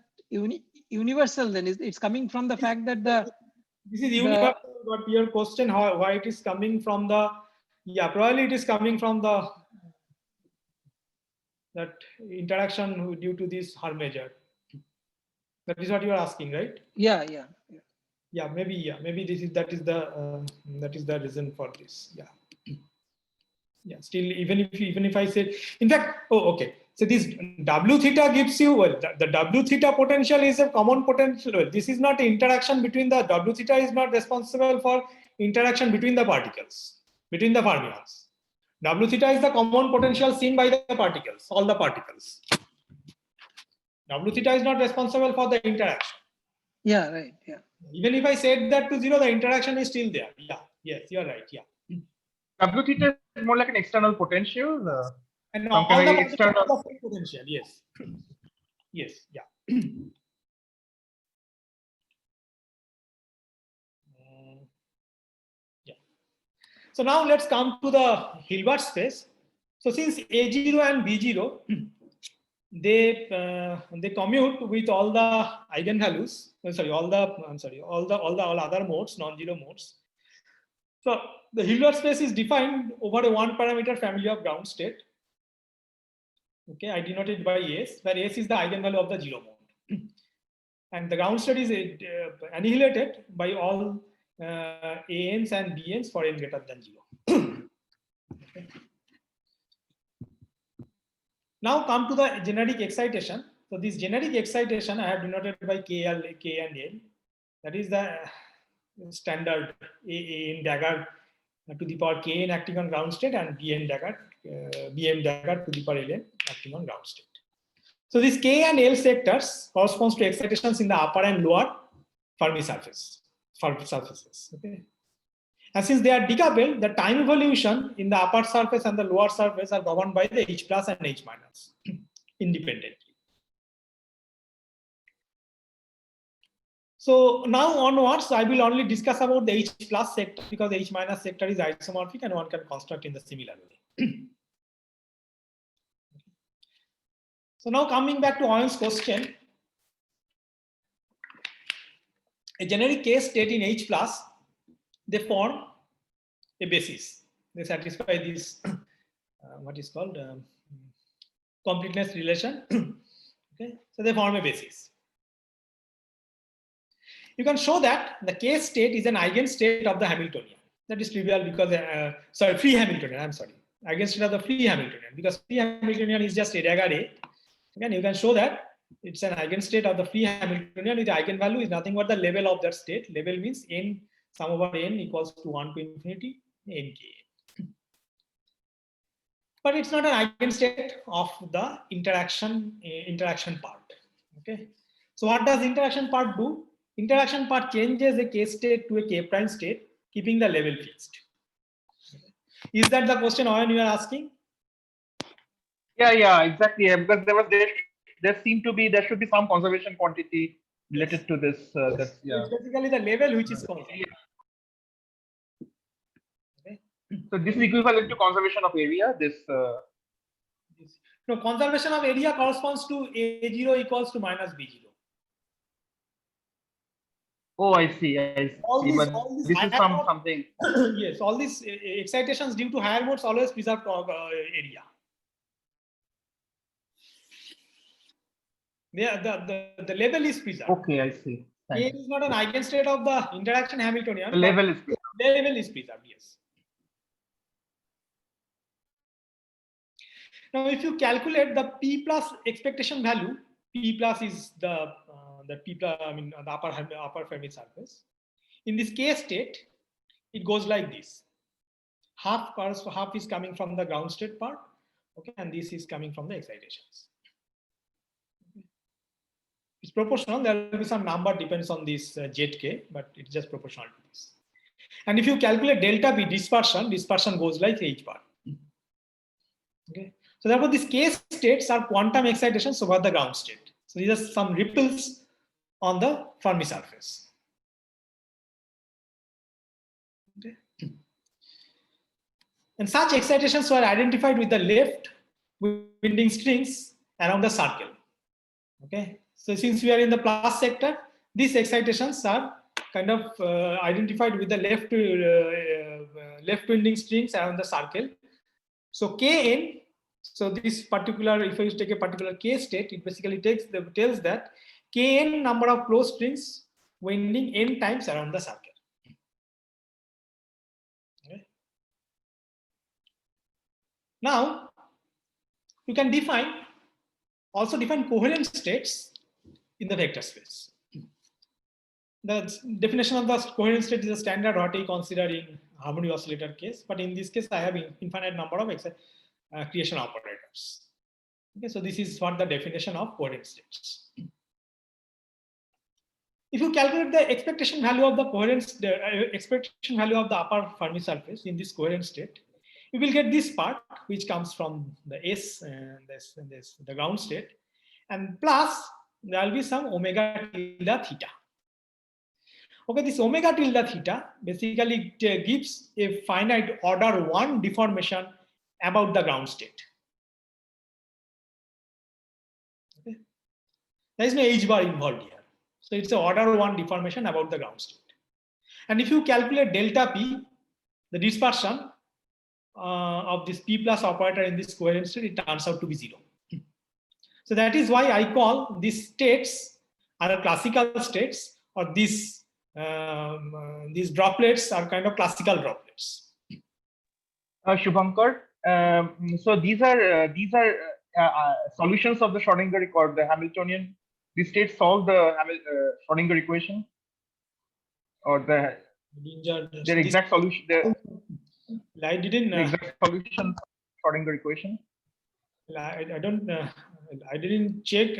universal? Then it's coming from the fact that this is universal. But your question, why it is coming from the? Yeah, probably it is coming from the that interaction due to this Hermager. That is what you are asking, right? Yeah, maybe that is the reason for this. Yeah, still, even if I say, in fact, okay, so this W theta gives you, well, the W theta potential is a common potential. This is not interaction between the W theta is not responsible for interaction between the particles, between the fermions. W theta is the common potential seen by the particles, all the particles. W theta is not responsible for the interaction. Yeah, right. Yeah. Even if I set that to 0, the interaction is still there. Yeah. Yes, you're right. Yeah. W theta is more like an external potential. And all the external potential. Yes. Yes. Yeah. So now let's come to the Hilbert space. So since A0 and B0, they commute with all the eigenvalues. All the other modes, non-zero modes. So the Hilbert space is defined over a one-parameter family of ground state. Okay, I denoted by S, where S is the eigenvalue of the zero mode, and the ground state is annihilated by all ANs and BNs for n greater than 0. Okay. Now come to the generic excitation. So this generic excitation I have denoted by K and L. That is the standard AN dagger to the power Kn acting on ground state and BM dagger to the power Ln acting on ground state. So these K and L sectors corresponds to excitations in the upper and lower Fermi surfaces. Okay. And since they are decoupled, the time evolution in the upper surface and the lower surface are governed by the H plus and H minus independently. So now onwards, I will only discuss about the H plus sector, because the H minus sector is isomorphic and one can construct in the similar way. So now coming back to Owen's question, a generic case state in H plus, they form a basis. They satisfy this, what is called completeness relation. Okay, so they form a basis. You can show that the case state is an eigenstate of the Hamiltonian. That is trivial because, free Hamiltonian, I'm sorry. Eigenstate of the free Hamiltonian, because free Hamiltonian is just a dagger A. Again, you can show that it's an eigenstate of the free Hamiltonian with the eigenvalue is nothing but the level of that state. Level means n sum over n equals to 1 to infinity nk. But it's not an eigenstate of the interaction part. Okay. So what does interaction part do? Interaction part changes a k state to a k prime state, keeping the level fixed. Is that the question Owen you are asking? Yeah, exactly. Because there should be some conservation quantity related to this. That's, yeah. It's basically the level which is constant. Okay. So this is equivalent to conservation of area. No, conservation of area corresponds to A0 equals to minus B0. Oh, I see. All this is something. Yes, all these excitations due to higher modes always preserve area. The level is preserved. Okay, I see. K is not an eigenstate of the interaction Hamiltonian. The level is preserved. The level is preserved, yes. Now, if you calculate the P plus expectation value, P plus is the upper Fermi surface. In this K state, it goes like this. Half is coming from the ground state part, okay, and this is coming from the excitations. It's proportional. There will be some number depends on this ZK, but it's just proportional to this. And if you calculate delta B dispersion goes like H bar. Okay. So therefore, these K states are quantum excitations over the ground state. So these are some ripples on the Fermi surface. Okay. And such excitations were identified with the left winding strings around the circle. Okay. So since we are in the plus sector, these excitations are kind of identified with the left winding strings around the circle. So Kn, so this particular, if you take a particular K state, it basically tells that Kn number of closed strings winding n times around the circle. Okay. Now, you can also define coherent states in the vector space. The definition of the coherent state is a standard what we consider in harmonic oscillator case, but in this case I have infinite number of creation operators. Okay, so this is what the definition of coherent states. If you calculate the expectation value of the expectation value of the upper Fermi surface in this coherent state, you will get this part which comes from the S and the ground state, and plus there will be some omega tilde theta. Okay, this omega tilde theta basically gives a finite order 1 deformation about the ground state. Okay. There is no H bar involved here. So it's an order 1 deformation about the ground state. And if you calculate delta P, the dispersion of this P plus operator in this coherent state, it turns out to be 0. So that is why I call these states are classical states, or these droplets are kind of classical droplets. Shubhankar, so these are solutions of the Schrodinger or the Hamiltonian. These states solve the Schrodinger equation, or their exact solution. I didn't. The exact solution Schrodinger equation. I don't. I didn't check.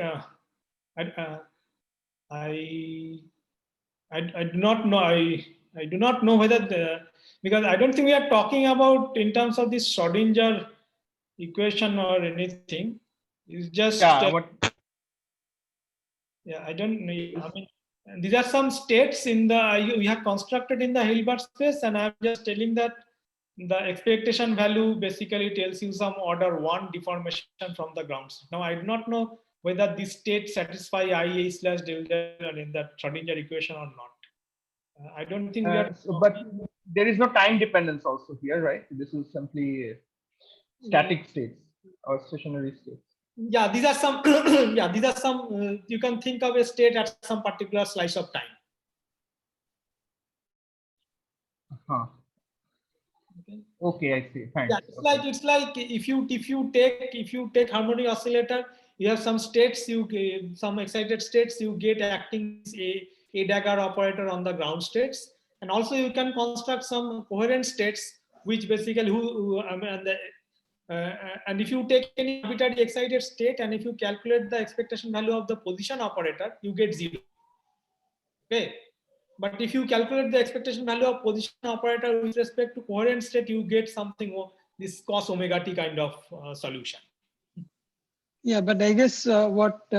I do not know. I do not know whether because I don't think we are talking about in terms of this Schrodinger equation or anything. It's just yeah, I don't know. I mean, these are some states in the we have constructed in the Hilbert space, and I'm just telling that the expectation value basically tells you some order 1 deformation from the ground state. Now I do not know whether this state satisfy IA slash delta in that Schrodinger equation or not. I don't think we are. But there is no time dependence also here, right? This is simply static states or stationary states. Yeah, these are some. Yeah, these are some. You can think of a state at some particular slice of time. Okay, I see. Thanks. Yeah, it's like if you take harmonic oscillator, you have some states, some excited states you get acting a dagger operator on the ground states, and also you can construct some coherent states which basically and if you take any arbitrary excited state and if you calculate the expectation value of the position operator, you get 0. Okay. But if you calculate the expectation value of position operator with respect to coherent state, you get something this cos omega t kind of solution. Yeah, but I guess what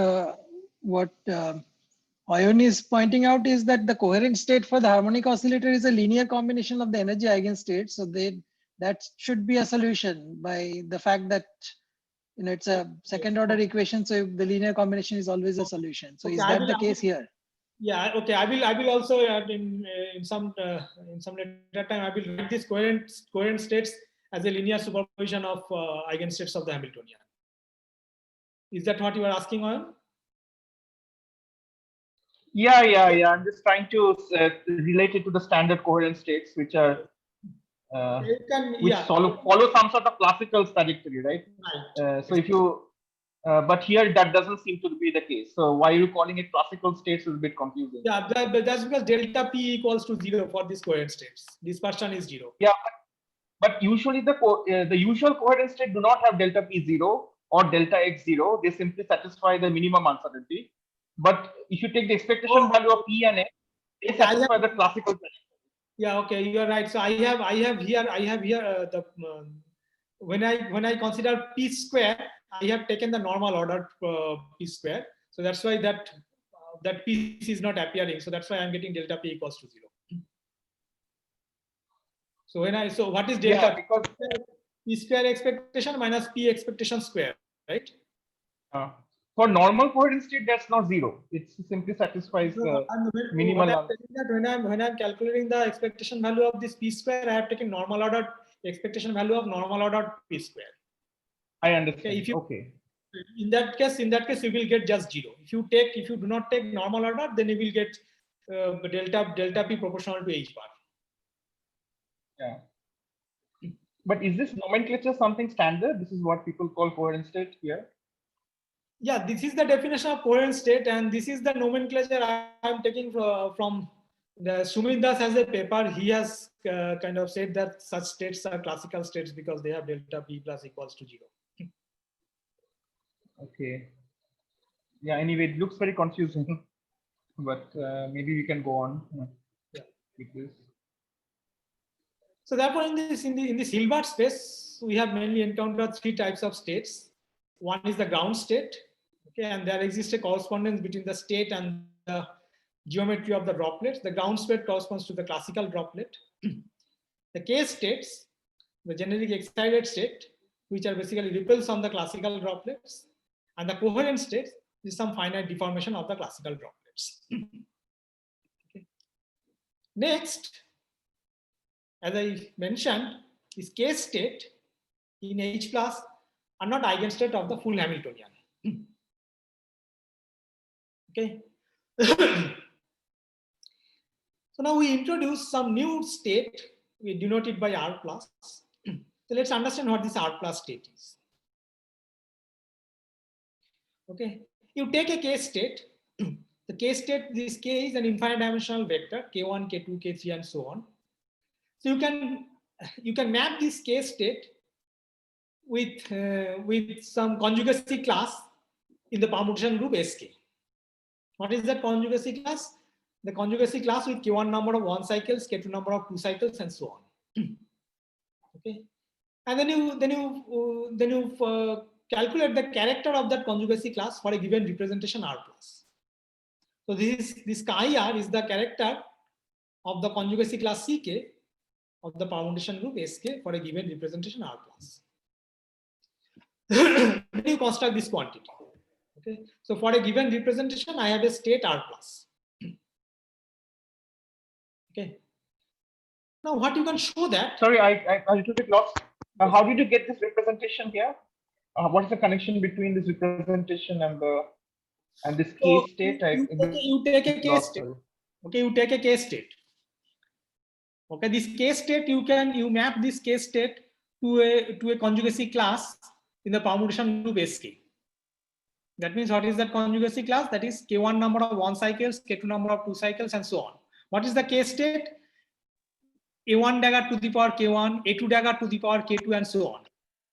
Oyon is pointing out is that the coherent state for the harmonic oscillator is a linear combination of the energy eigenstates. So that should be a solution by the fact that it's a second order equation. So the linear combination is always a solution. So is that the case here? Yeah, okay. I will also in some later time I will write this coherent states as a linear superposition of eigenstates of the Hamiltonian. Is that what you are asking on? Yeah. I'm just trying to relate it to the standard coherent states, which are follow some sort of classical trajectory, right? Right. So if you but here that doesn't seem to be the case. So why are you calling it classical states is a bit confusing. Yeah, that's because delta P equals to 0 for these coherent states. Dispersion is 0. Yeah, but usually the usual coherent state do not have delta P 0 or delta X 0. They simply satisfy the minimum uncertainty. But if you take the expectation value of P and X, they satisfy the classical trajectory. Yeah, okay, you are right. So I have here when I consider P square, I have taken the normal order P square. So that's why that piece is not appearing. So that's why I'm getting delta P equals to 0. So what is delta? Yeah, because P square expectation minus P expectation square, right? For normal coherent state, that's not 0. It simply satisfies minimal. When I'm calculating the expectation value of this P square, I have taken normal order expectation value of normal order P square. I understand. Okay, okay. In that case, you will get just 0. If you do not take normal order, then you will get delta P proportional to H bar. Yeah. But is this nomenclature something standard? This is what people call coherent state here? Yeah, this is the definition of coherent state, and this is the nomenclature I am taking from the Sumit Das has a paper. He has kind of said that such states are classical states because they have delta P plus equals to 0. Okay. Yeah, anyway, it looks very confusing, but maybe we can go on. Yeah. With this. So therefore, in this Hilbert space, we have mainly encountered 3 types of states. One is the ground state, okay, and there exists a correspondence between the state and the geometry of the droplets. The ground state corresponds to the classical droplet. The case states, the generic excited state, which are basically ripples on the classical droplets, and the coherent states is some finite deformation of the classical droplets. Okay. Next, as I mentioned, this case state in H plus are not eigenstate of the full Hamiltonian. Okay. So now we introduce some new state, we denote it by R plus. So let's understand what this R plus state is. Okay, you take a case state. The case state, this K is an infinite dimensional vector, K1, K2, K3, and so on. So you can map this case state with some conjugacy class in the permutation group SK. What is that conjugacy class? The conjugacy class with K1 number of 1 cycles, K2 number of 2 cycles, and so on. Okay, and then you calculate the character of that conjugacy class for a given representation R plus. So this chi R is the character of the conjugacy class CK of the permutation group Sk for a given representation R plus. Then you construct this quantity. Okay, so for a given representation, I have a state R plus. Okay. Now, what you can show that? Sorry, I a little bit lost. How did you get this representation here? What is the connection between this representation and this So case state? you take a case state. Okay, you take a case state. Okay, this case state you map this case state to a conjugacy class in the permutation group Sk. That means what is that conjugacy class? That is K1 number of 1 cycles, K2 number of 2 cycles, and so on. What is the case state? A1 dagger to the power K1, A2 dagger to the power K2, and so on.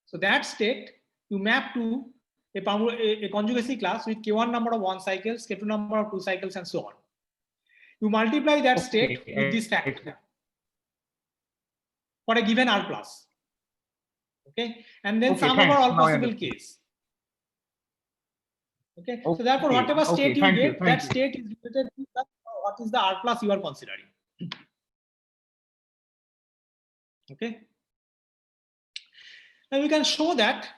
So that state you map to a conjugacy class with K1 number of 1 cycles, K2 number of 2 cycles, and so on. You multiply that state with this factor for a given R plus. Okay, and then sum over all possible Ks. Okay, so therefore, whatever state you get, that state is related to what is the R plus you are considering. Okay, and we can show that.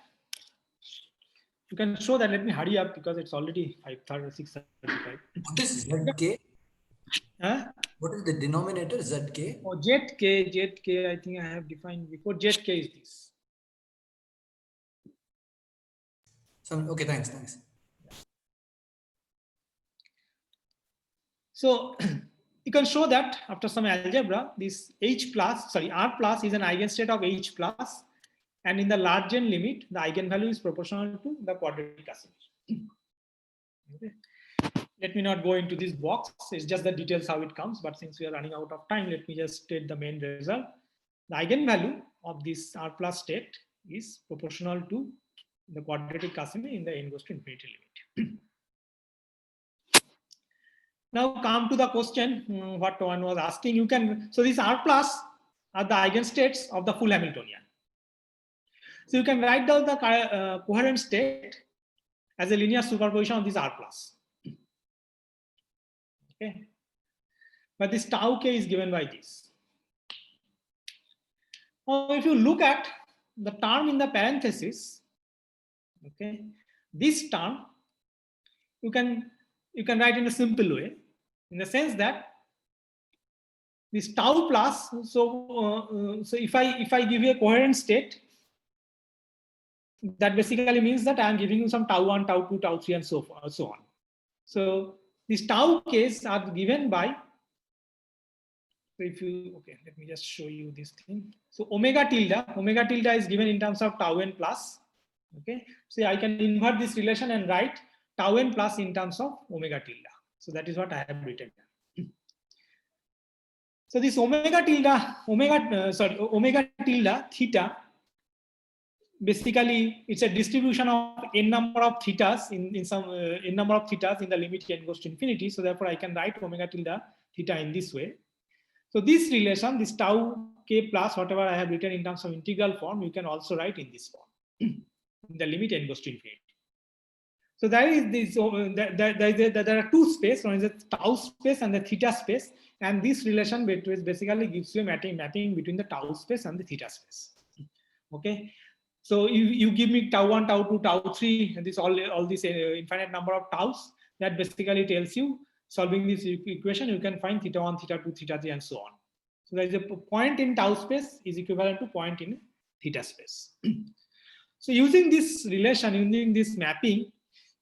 You can show that. Let me hurry up because it's already 6:35. What is ZK? Huh? What is the denominator ZK? Oh, ZK. I think I have defined before. ZK is this. Okay, thanks. So you can show that after some algebra, this R plus is an eigenstate of H plus, and in the Largen limit, the eigenvalue is proportional to the quadratic Casimir. Okay. Let me not go into this box. It's just the details how it comes. But since we are running out of time, let me just state the main result. The eigenvalue of this R plus state is proportional to the quadratic Casimir in the n goes to infinity limit. Now come to the question what one was asking. So these R plus are the eigenstates of the full Hamiltonian. So you can write down the coherent state as a linear superposition of this R plus. Okay, but this tau k is given by this. Now, if you look at the term in the parenthesis, okay, this term you can write in a simple way, in the sense that this tau plus. So if I give you a coherent state, that basically means that I am giving you some tau 1, tau 2, tau 3, and so on. So these tau k's are given by, let me just show you this thing. So omega tilde is given in terms of tau n plus. Okay, so I can invert this relation and write tau n plus in terms of omega tilde. So that is what I have written. So this omega tilde theta, basically it's a distribution of n number of thetas in some n number of thetas in the limit n goes to infinity. So therefore I can write omega tilde theta in this way. So this relation, this tau k plus whatever I have written in terms of integral form, you can also write in this form in the limit n goes to infinity. So there is this. There are two spaces. One is the tau space and the theta space, and this relation basically gives you a mapping between the tau space and the theta space. Okay. So you give me tau 1, tau 2, tau 3, and this all this infinite number of taus. That basically tells you, solving this equation, you can find theta 1, theta 2, theta 3, and so on. So there is a point in tau space is equivalent to point in theta space. So using this relation, using this mapping,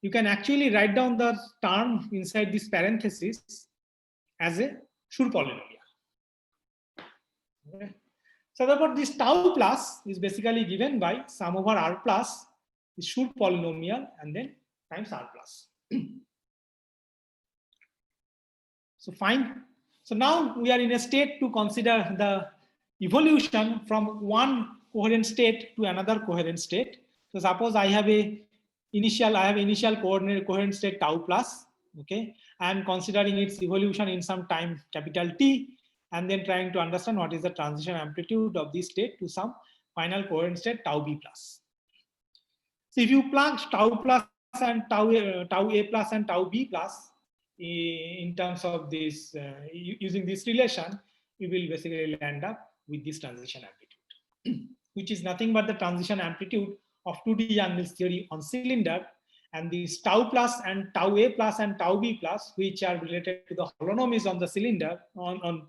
you can actually write down the term inside this parenthesis as a Schur polynomial. Okay. So therefore, this tau plus is basically given by sum over R plus, the Schur polynomial, and then times R plus. So fine. So now we are in a state to consider the evolution from one coherent state to another coherent state. So suppose I have initial coherent state tau plus. Okay, I am considering its evolution in some time capital T, and then trying to understand what is the transition amplitude of this state to some final coherent state tau b plus. So if you plug tau plus and tau a plus and tau b plus in terms of this using this relation, you will basically end up with this transition amplitude, which is nothing but the transition amplitude of 2D Yang-Mills theory on cylinder, and these tau plus and tau A plus and tau B plus, which are related to the holonomies on the cylinder,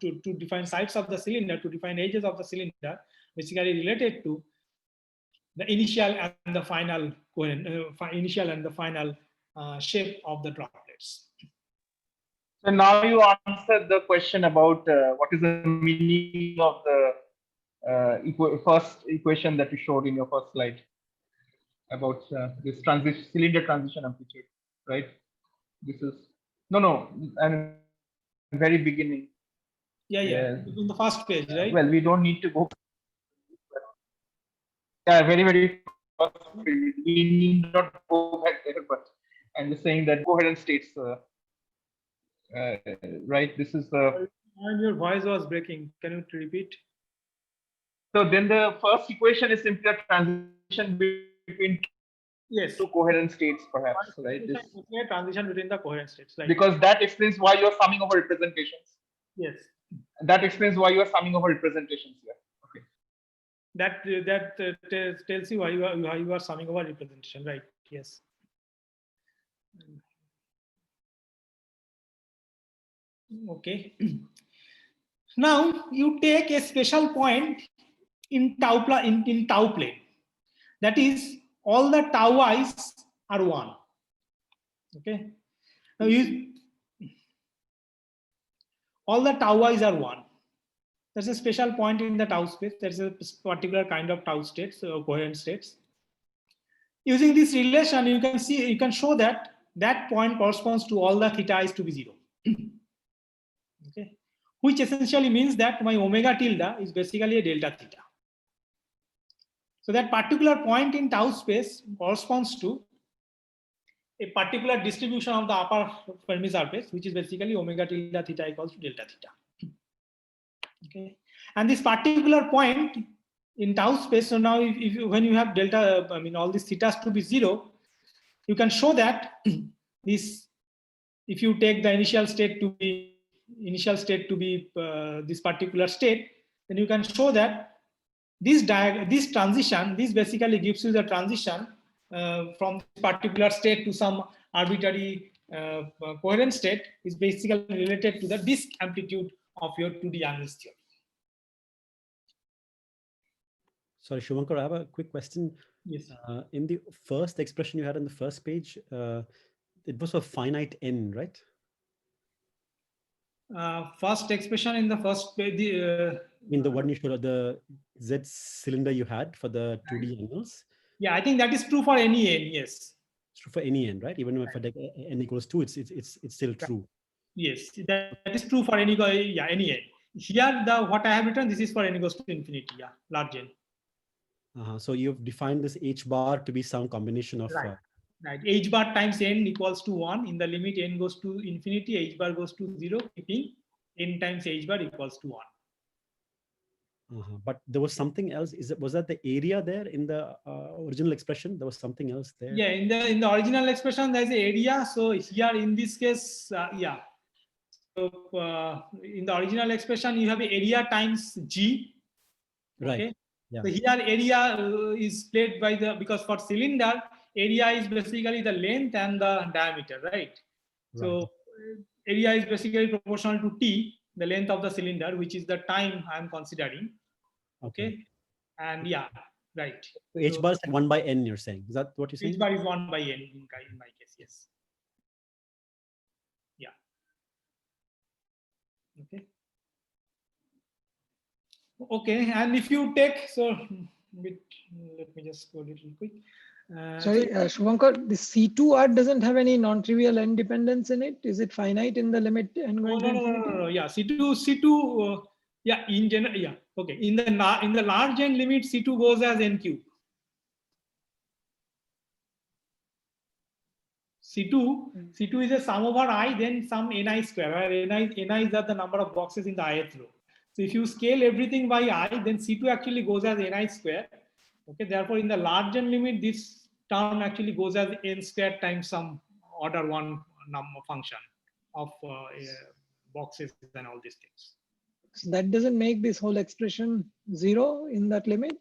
to define sides of the cylinder, to define edges of the cylinder, basically related to the initial and the final shape of the droplets. So now you answered the question about what is the meaning of the first equation that you showed in your first slide about this cylinder transition amplitude, right? This is and very beginning. Yeah, in the first page, right? Well, we don't need to go. Yeah, very first page. We need not go back there, but I'm just saying that coherent states. Right, this is the. And your voice was breaking. Can you repeat? So then the first equation is simply a transition between two coherent states, perhaps, right? This transition between the coherent states, right? Because that explains why you're summing over representations. Yes. That explains why you are summing over representations here. Okay. That tells you why you are summing over representation, right? Yes. Okay. Now you take a special point in tau plane. That is, all the tau i's are 1. Okay. Now all the tau i's are 1. There's a special point in the tau space. There's a particular kind of tau states, coherent states. Using this relation, you can show that that point corresponds to all the theta i's to be 0. Okay, which essentially means that my omega tilde is basically a delta theta. So that particular point in tau space corresponds to a particular distribution of the upper Fermi surface, which is basically omega tilde theta equals to delta theta. Okay, and this particular point in tau space. So now, when you have delta, all these thetas to be 0, you can show that this. If you take the initial state to be this particular state, then you can show that this transition, this basically gives you the transition from this particular state to some arbitrary coherent state, is basically related to the disk amplitude of your 2D Yang-Mills theory. Sorry, Shubhankar, I have a quick question. Yes. In the first expression you had on the first page, it was for finite n, right? First expression in the first page. In the one you showed, the Z cylinder you had for the 2D angles. Yeah, I think that is true for any n. Yes. It's true for any n, right? Even if I take n equals 2, it's still true. Yes, that is true for any n. Here, what I have written, this is for n goes to infinity. Yeah, large n. So you've defined this h bar to be some combination of. Right. H bar times n equals to 1. In the limit n goes to infinity, h bar goes to 0, keeping n times h bar equals to 1. But there was something else. Was that the area there in the original expression? There was something else there. Yeah, in the original expression there is an area. So here in this case, yeah. So in the original expression you have an area times g. Right. Okay? Yeah. So here area is played by because for cylinder, area is basically the length and the diameter, right? So area is basically proportional to t, the length of the cylinder, which is the time I am considering. Okay. And yeah, right. So h bar is 1 by n, you're saying. Is that what you're saying? H bar is 1 by n in my case, yes. Yeah. Okay. Okay, and if you take, so let me just go a little quick. Sorry, Shubhankar, the C2R doesn't have any non-trivial n dependence in it. Is it finite in the limit n going to infinity? No. Yeah, C2. Yeah, in general, yeah. Okay, in the large n limit, C2 goes as n cube. C2 is a sum over I, then some ni square. Where ni is the number of boxes in the ith row. So if you scale everything by I, then C2 actually goes as ni square. Okay, therefore in the large n limit, this term actually goes as n square times some order 1 number function of boxes and all these things. So that doesn't make this whole expression 0 in that limit?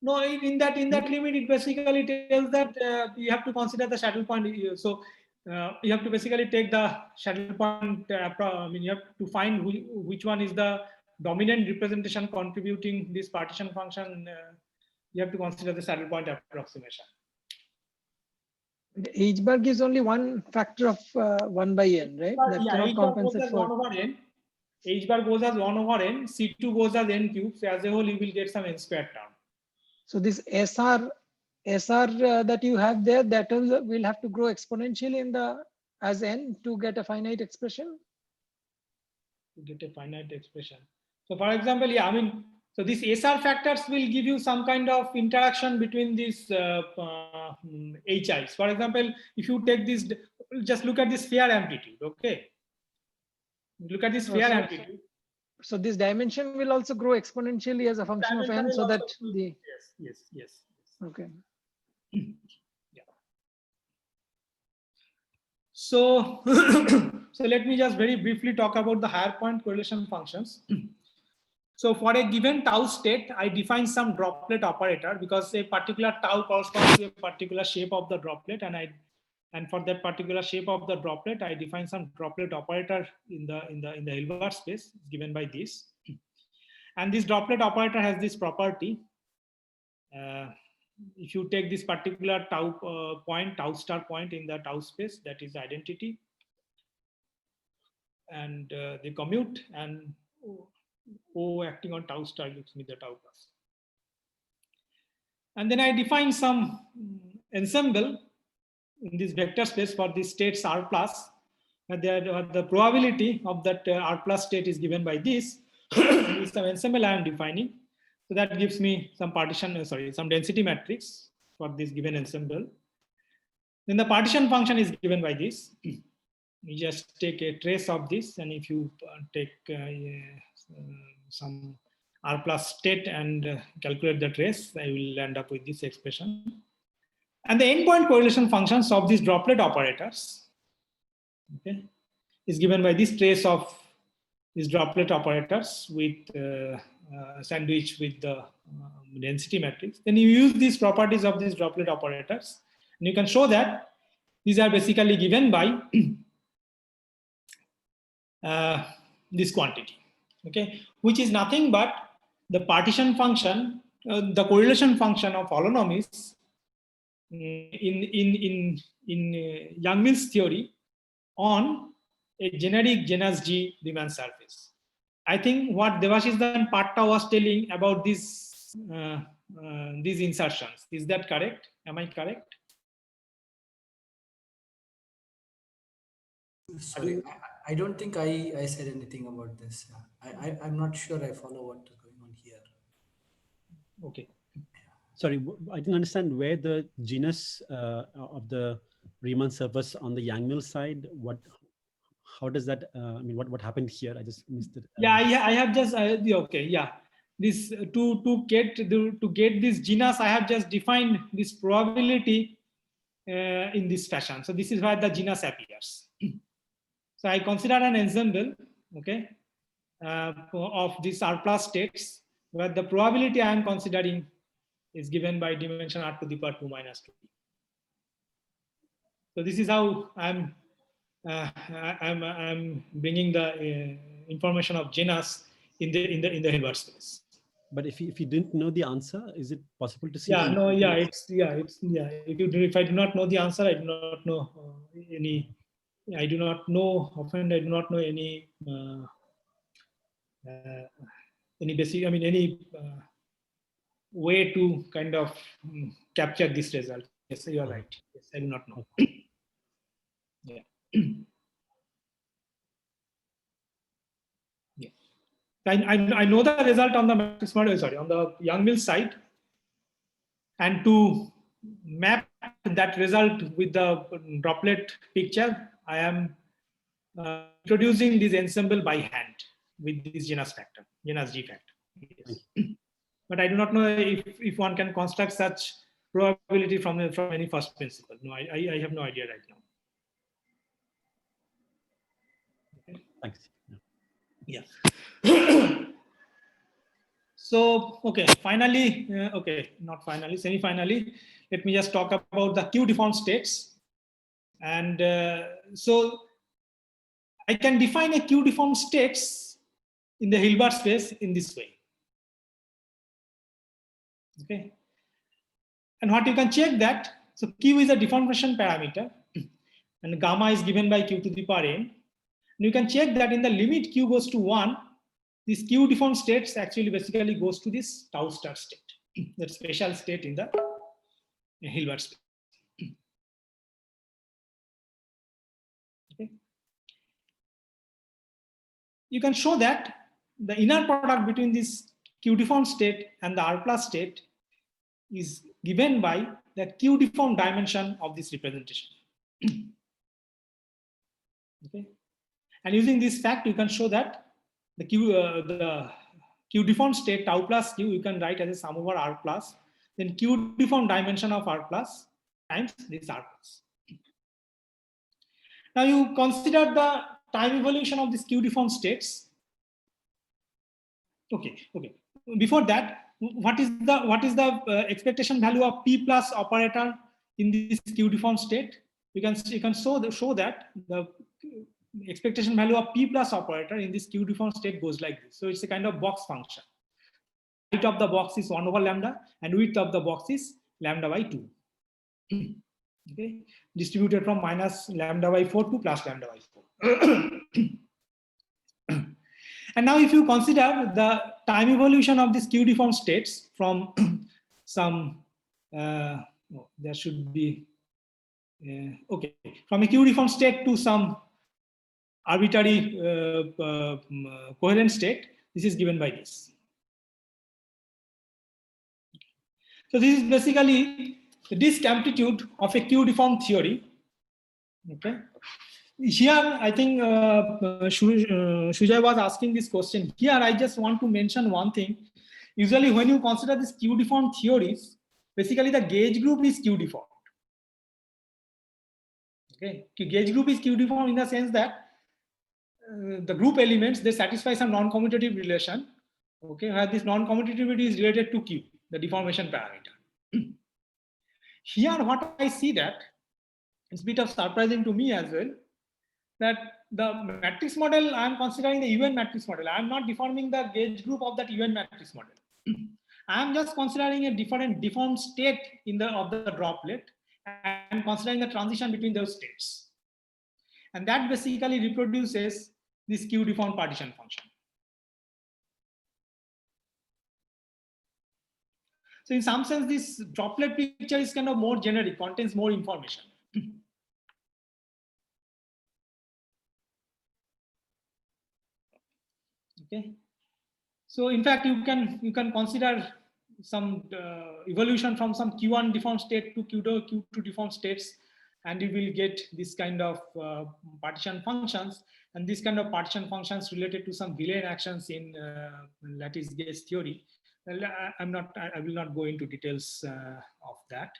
No, in that limit, it basically tells that you have to consider the saddle point. So you have to basically take the saddle point. I mean, you have to find which one is the dominant representation contributing this partition function. You have to consider the saddle point approximation. H-bar gives only one factor of 1 by n, right? That cannot compensate for 1 over n. H-bar goes as 1 over n. C2 goes as n cube. So as a whole, you will get some n squared term. So this SR that you have there, that will have to grow exponentially in the as n to get a finite expression. To get a finite expression. So for example, yeah, I mean, so these SR factors will give you some kind of interaction between these HIs. For example, if you take this, just look at this sphere amplitude, okay? Look at this sphere amplitude. So this dimension will also grow exponentially as a function of n, so that the yes. Okay. Yeah. So so let me just very briefly talk about the higher point correlation functions. So for a given tau state, I define some droplet operator because a particular tau corresponds to a particular shape of the droplet, and for that particular shape of the droplet, I define some droplet operator in the Hilbert space given by this. And this droplet operator has this property. If you take this particular tau point, tau star point in the tau space, that is identity, and they commute, and O acting on tau star gives me the tau plus. And then I define some ensemble in this vector space for the states R plus. And the probability of that R plus state is given by this. This is some ensemble I am defining. So that gives me some some density matrix for this given ensemble. Then the partition function is given by this. You just take a trace of this, and if you take some R plus state and calculate the trace, I will end up with this expression. And the endpoint correlation functions of these droplet operators, okay, is given by this trace of these droplet operators with sandwich with the density matrix. Then you use these properties of these droplet operators, and you can show that these are basically given by this quantity, okay, which is nothing but the partition function, the correlation function of holonomies in Yang-Mills theory on a generic genus G Riemann surface. I think what Devashish Patta was telling about these insertions, is that correct? Am I correct? Sorry, I don't think I said anything about this. I'm not sure I follow what's going on here. Okay. Sorry, I didn't understand where the genus of the Riemann surface on the Yang-Mills side. How does that? I mean, what happened here? I just missed it. Yeah, I have just okay. Yeah, this to get this genus, I have just defined this probability in this fashion. So this is where the genus appears. So I consider an ensemble, okay, of these R plus states, where the probability I am considering is given by dimension R to the power 2 minus 2. So this is how I'm bringing the information of genus in the Hilbert space. But if you didn't know the answer, is it possible to see? Yeah, no, yeah, If I do not know the answer, I do not know any. I do not know. Often I do not know any basic. I mean, any way to kind of capture this result. Yes, you are right. Yes, I do not know. Yeah. Yeah. I know the result on the matrix model. Sorry, on the Yang-Mills side, and to map that result with the droplet picture, I am introducing this ensemble by hand with this genus G factor. Yes. But I do not know if one can construct such probability from any first principle. No, I have no idea right now. Okay. Thanks. Yeah. Yeah. So, okay, finally, okay, not finally, semi-finally, let me just talk about the Q-deformed states. And so I can define a Q-deformed states in the Hilbert space in this way. Okay. And what you can check that, so Q is a deformation parameter and gamma is given by Q to the power n. And you can check that in the limit Q goes to 1, this Q deformed states actually basically goes to this tau star state, that special state in the Hilbert space. Okay. You can show that the inner product between this Q deformed state and the R plus state is given by the Q deformed dimension of this representation. Okay. And using this fact, you can show that the Q deformed state tau plus Q you can write as a sum over R plus, then Q deformed dimension of R plus times this R plus. Now you consider the time evolution of these Q deformed states. Okay. Before that, what is the expectation value of P plus operator in this Q deformed state? You can show that the expectation value of P plus operator in this Q deformed state goes like this. So it's a kind of box function. Height of the box is 1 over lambda and width of the box is lambda by 2. Okay, distributed from minus lambda by 4 to plus lambda by 4. And now if you consider the time evolution of these Q deformed states from some, there should be, okay, from a Q deformed state to some arbitrary coherent state, this is given by this. So this is basically the disk amplitude of a Q deformed theory. Okay. Here, I think Sujay was asking this question. Here, I just want to mention one thing. Usually, when you consider these Q deformed theories, basically the gauge group is Q deformed. Okay, gauge group is Q deformed in the sense that the group elements, they satisfy some non-commutative relation. Okay, where this non-commutativity is related to Q, the deformation parameter. Here, what I see that it's a bit of surprising to me as well, that the matrix model, I am considering the UN matrix model. I am not deforming the gauge group of that UN matrix model. I am just considering a different deformed state of the droplet and considering the transition between those states. And that basically reproduces this Q deformed partition function. So in some sense, this droplet picture is kind of more generic, contains more information. Okay. So in fact, you can consider some evolution from some Q1 deformed state to Q2 deformed states, and you will get this kind of partition functions, and this kind of partition functions related to some Villain actions in lattice gauge theory. I will not go into details of that.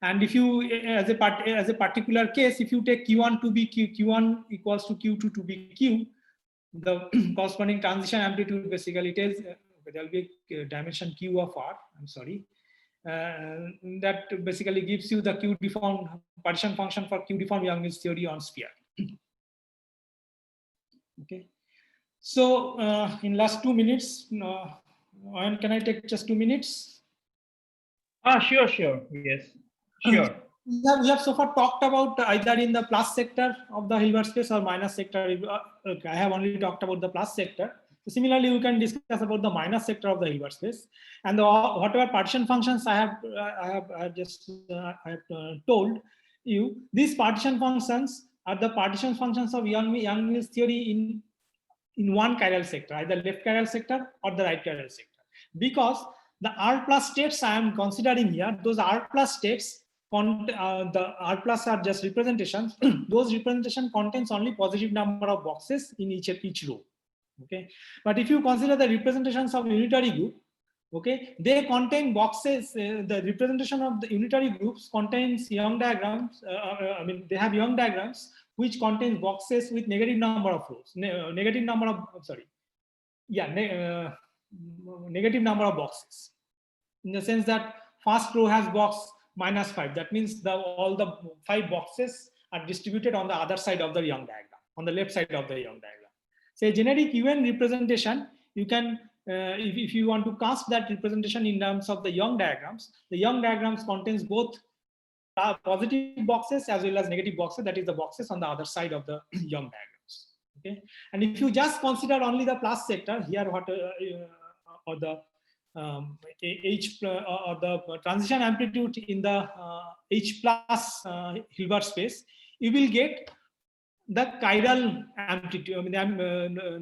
And if you, as a particular case, if you take Q1 to be Q1 equals to Q2 to be Q, the corresponding transition amplitude basically tells there will be a dimension Q of R. I'm sorry. That basically gives you the Q deformed partition function for Q deformed Yang-Mills theory on sphere. Okay. So in last 2 minutes, can I take just 2 minutes? Sure. Yes, sure. We have so far talked about either in the plus sector of the Hilbert space or minus sector. I have only talked about the plus sector. So similarly, we can discuss about the minus sector of the Hilbert space, and whatever partition functions I have told you. These partition functions are the partition functions of Yang-Mills theory in one chiral sector, either left chiral sector or the right chiral sector, because the R plus states I am considering here, those R plus states, the R plus are just representations. Those representation contains only positive number of boxes in each row. Okay, but if you consider the representations of unitary group, Okay, they contain boxes. The representation of the unitary groups contains Young diagrams. I mean, they have Young diagrams which contains boxes with negative number of rows, negative number of negative number of boxes. In the sense that first row has box -5. That means all the 5 boxes are distributed on the other side of the Young diagram, on the left side of the Young diagram. So a generic UN representation, you can, if you want to cast that representation in terms of the Young diagrams contains both positive boxes as well as negative boxes, that is the boxes on the other side of the Young diagrams. Okay, and if you just consider only the plus sector here, what or the H or the transition amplitude in the H plus Hilbert space, you will get the chiral amplitude. I mean,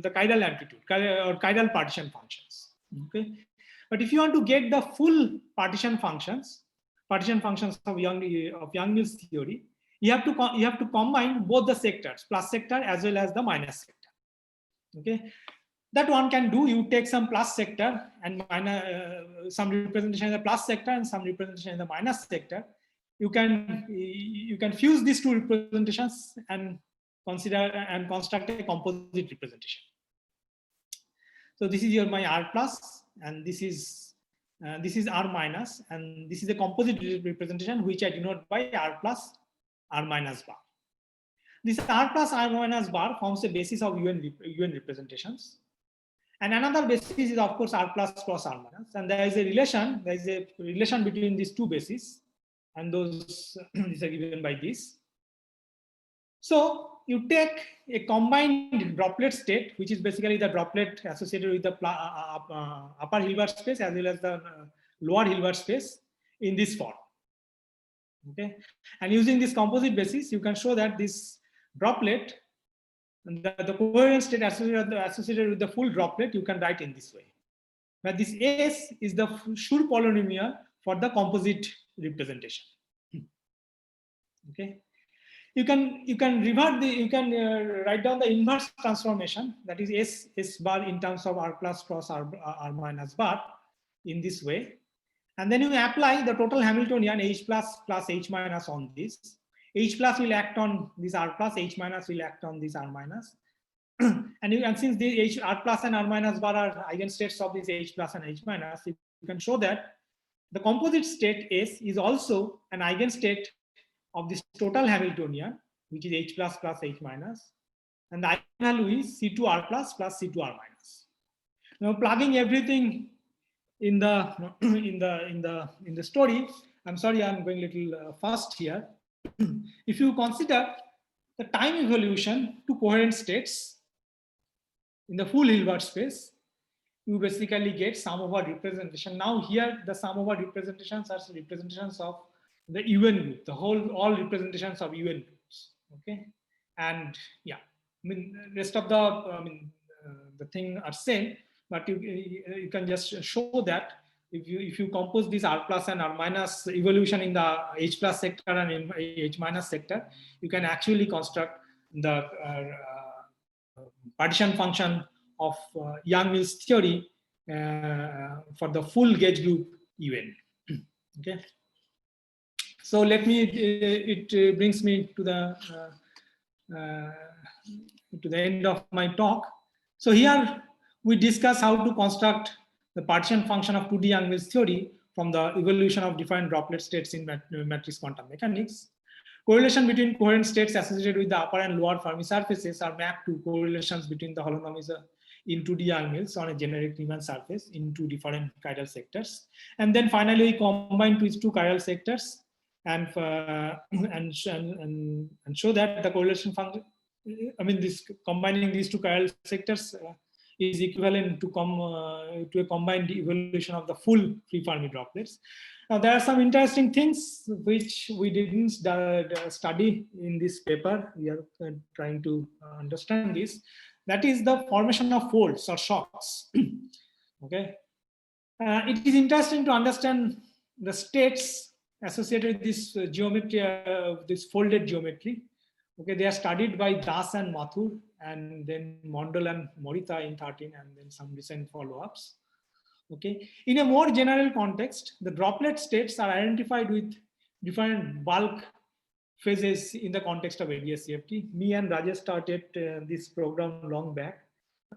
the chiral amplitude or chiral partition functions. Okay, but if you want to get the full partition functions of Yang-Mills theory, you have to combine both the sectors, plus sector as well as the minus sector. Okay, that one can do. You take some plus sector and some representation in the plus sector and some representation in the minus sector. You can fuse these two representations and consider and construct a composite representation. So this is my R plus, and this is R minus, and this is a composite representation which I denote by R plus R minus bar. This R plus R minus bar forms a basis of UN representations. And another basis is of course R plus cross R minus, and there is a relation between these two bases, and those these are given by this. So you take a combined droplet state, which is basically the droplet associated with the upper Hilbert space as well as the lower Hilbert space in this form. Okay, and using this composite basis, you can show that this droplet, the coherent state associated with the full droplet, you can write in this way. But this S is the Schur polynomial for the composite representation. Okay, you can write down the inverse transformation, that is S bar in terms of R plus cross R minus bar in this way, and then you apply the total Hamiltonian H plus H minus on this. H plus will act on this R plus, H minus will act on this R minus. and since the R plus and R minus bar are eigenstates of this H plus and H minus, you can show that the composite state S is also an eigenstate of this total Hamiltonian, which is H plus H minus, and the eigenvalue is C2R plus C2R minus. Now plugging everything in the story, I'm sorry, I'm going a little fast here. If you consider the time evolution to coherent states in the full Hilbert space, you basically get sum over representation. Now here the sum over representations are representations of the UN group, all representations of UN groups. Okay, and yeah, I mean rest of the thing are same, but you can just show that if you compose this R plus and R minus evolution in the H plus sector and in H minus sector, you can actually construct the partition function of Yang-Mills theory for the full gauge group UN. Okay, so let me. It brings me to the end of my talk. So here we discuss how to construct the partition function of 2D Yang-Mills theory from the evolution of different droplet states in matrix quantum mechanics. Correlation between coherent states associated with the upper and lower Fermi surfaces are mapped to correlations between the holonomics in 2D Yang-Mills on a generic Riemann surface in two different chiral sectors. And then finally, we combine these two chiral sectors and show that the correlation function, I mean, combining these two chiral sectors is equivalent to a combined evolution of the full free Fermi droplets. Now, there are some interesting things which we didn't study in this paper. We are trying to understand this. That is the formation of folds or shocks. Okay, it is interesting to understand the states associated with this geometry, this folded geometry. Okay, they are studied by Das and Mathur, and then Mondal and Morita in 13, and then some recent follow-ups. Okay. In a more general context, the droplet states are identified with different bulk phases in the context of ADS-CFT. Me and Rajesh started this program long back.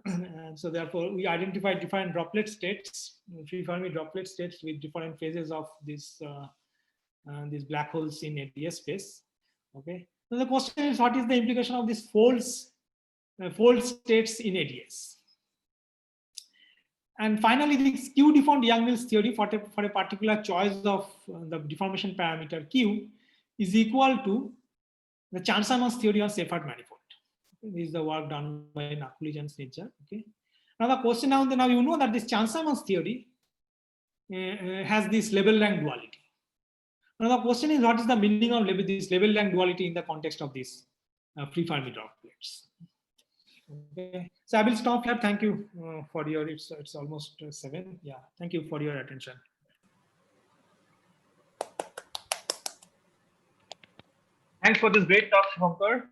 And so therefore, we identified different droplet states, free Fermi droplet states with different phases of these black holes in ADS space. Okay. So the question is, what is the implication of these fold states in ADS? And finally, this Q-deformed Yang-Mills theory for a particular choice of the deformation parameter Q is equal to the Chern-Simons theory on Seyfert manifold. Okay, this is the work done by Nakulich and Snitzer. Okay. Now the question now you know that this Chern-Simons theory has this level rank duality. Now the question is, what is the meaning of this level rank duality in the context of these free Fermi droplets? Okay, so I will stop here. Thank you for your. It's almost 7. Yeah, thank you for your attention. Thanks for this great talk, Shubhankar.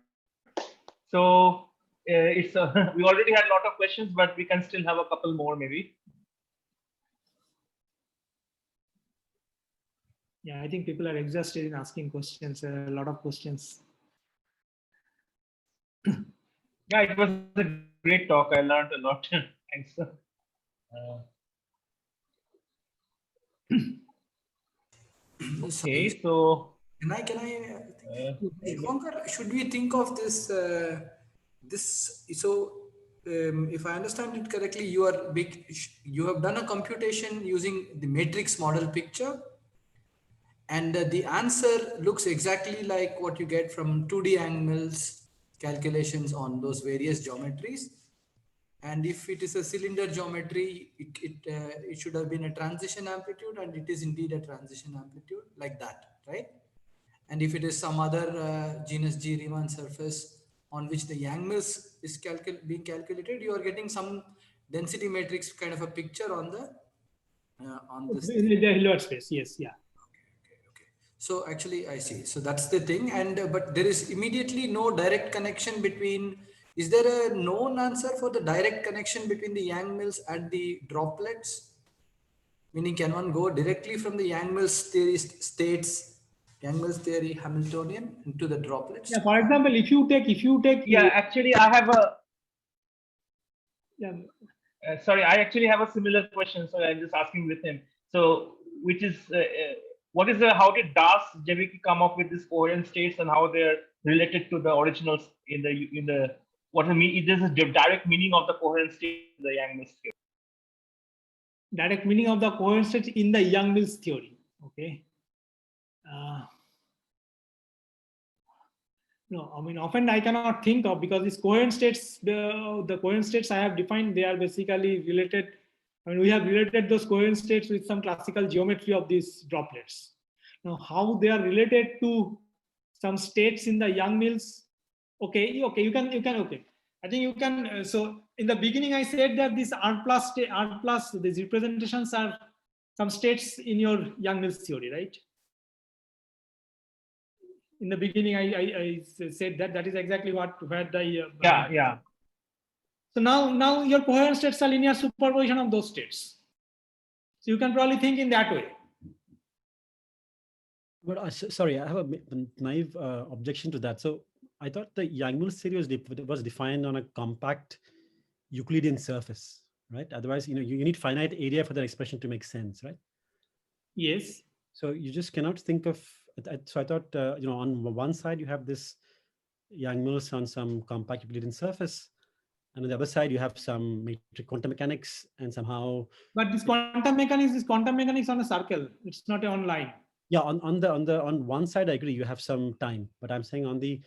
So it's we already had a lot of questions, but we can still have a couple more maybe. Yeah, I think people are exhausted in asking questions. A lot of questions. Yeah, it was a great talk. I learned a lot. Thanks. Okay, so Shubhankar, should we think of this? If I understand it correctly, you have done a computation using the matrix model picture, and the answer looks exactly like what you get from 2D Yang-Mills calculations on those various geometries. And if it is a cylinder geometry, it should have been a transition amplitude, and it is indeed a transition amplitude like that, right? And if it is some other genus G Riemann surface on which the Yang-Mills is being calculated, you are getting some density matrix kind of a picture on the on this. In the Hilbert space, yes, yeah. Okay. So actually, I see. So that's the thing, and but there is immediately no direct connection between. Is there a known answer for the direct connection between the Yang-Mills and the droplets? Meaning, can one go directly from the Yang-Mills theory states, Yang-Mills theory Hamiltonian into the droplets? Yeah. For example, if you take. Yeah, actually, I have a. Yeah. Sorry, I actually have a similar question. So I'm just asking with him. So, which is how did Das-Jawiecki come up with these coherent states and how they're related to the originals in the what I mean? There's a direct meaning of the coherent state in the Yang-Mills theory. Direct meaning of the coherent states in the Yang-Mills theory. Okay. No, I mean, often I cannot think of, because these coherent states, the coherent states I have defined, they are basically related. I mean, we have related those coherent states with some classical geometry of these droplets. Now, how they are related to some states in the Yang-Mills? Okay, you can. Okay, I think you can. So in the beginning, I said that these R plus these representations are some states in your Yang-Mills theory, right? In the beginning, I said that is exactly where the yeah. So now your coherent states are linear superposition of those states. So you can probably think in that way. But sorry, I have a naive objection to that. So I thought the Yang-Mills theory was defined on a compact Euclidean surface, right? Otherwise, you need finite area for that expression to make sense, right? Yes. So you just cannot think of. So I thought, on one side you have this Yang-Mills on some compact Euclidean surface, and on the other side you have some metric quantum mechanics, and somehow. But this quantum mechanics is quantum mechanics on a circle. It's not a line. Yeah, on one side I agree you have some time, but I'm saying on the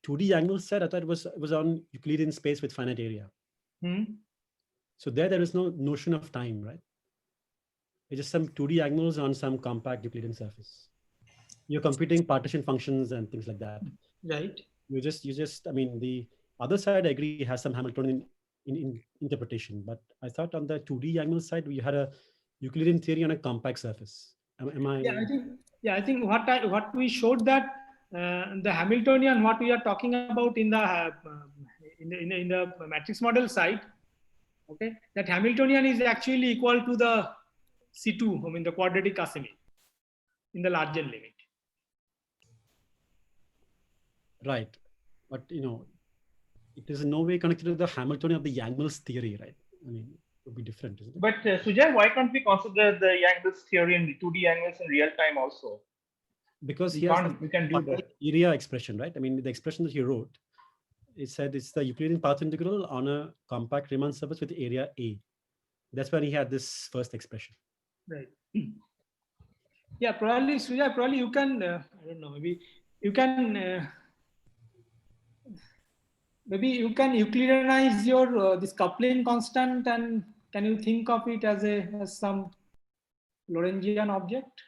2D Yang-Mills side I thought it was on Euclidean space with finite area. So there is no notion of time, right? It's just some 2D Yang-Mills on some compact Euclidean surface. You're computing partition functions and things like that. Right. You just, I mean, the other side, I agree, has some Hamiltonian in interpretation, but I thought on the 2D Yang-Mills side, we had a Euclidean theory on a compact surface. Am I? Yeah, I think what we showed that the Hamiltonian, what we are talking about in the matrix model side, Okay, that Hamiltonian is actually equal to the C2, I mean the quadratic Casimir in the larger limit. Right, but you know, it is in no way connected to the Hamiltonian of the Yang-Mills theory, right? I mean, it would be different, isn't it? But Sujay, why can't we consider the Yang-Mills theory and the 2D Yang-Mills in real time also? Because we he has can do that area expression, right? I mean, the expression that he wrote, it said it's the Euclidean path integral on a compact Riemann surface with area A. That's when he had this first expression. Right. Yeah, probably, Sujay, probably you can, I don't know, maybe you can, maybe you can Euclideanize your this coupling constant, and can you think of it as some Lorentzian object?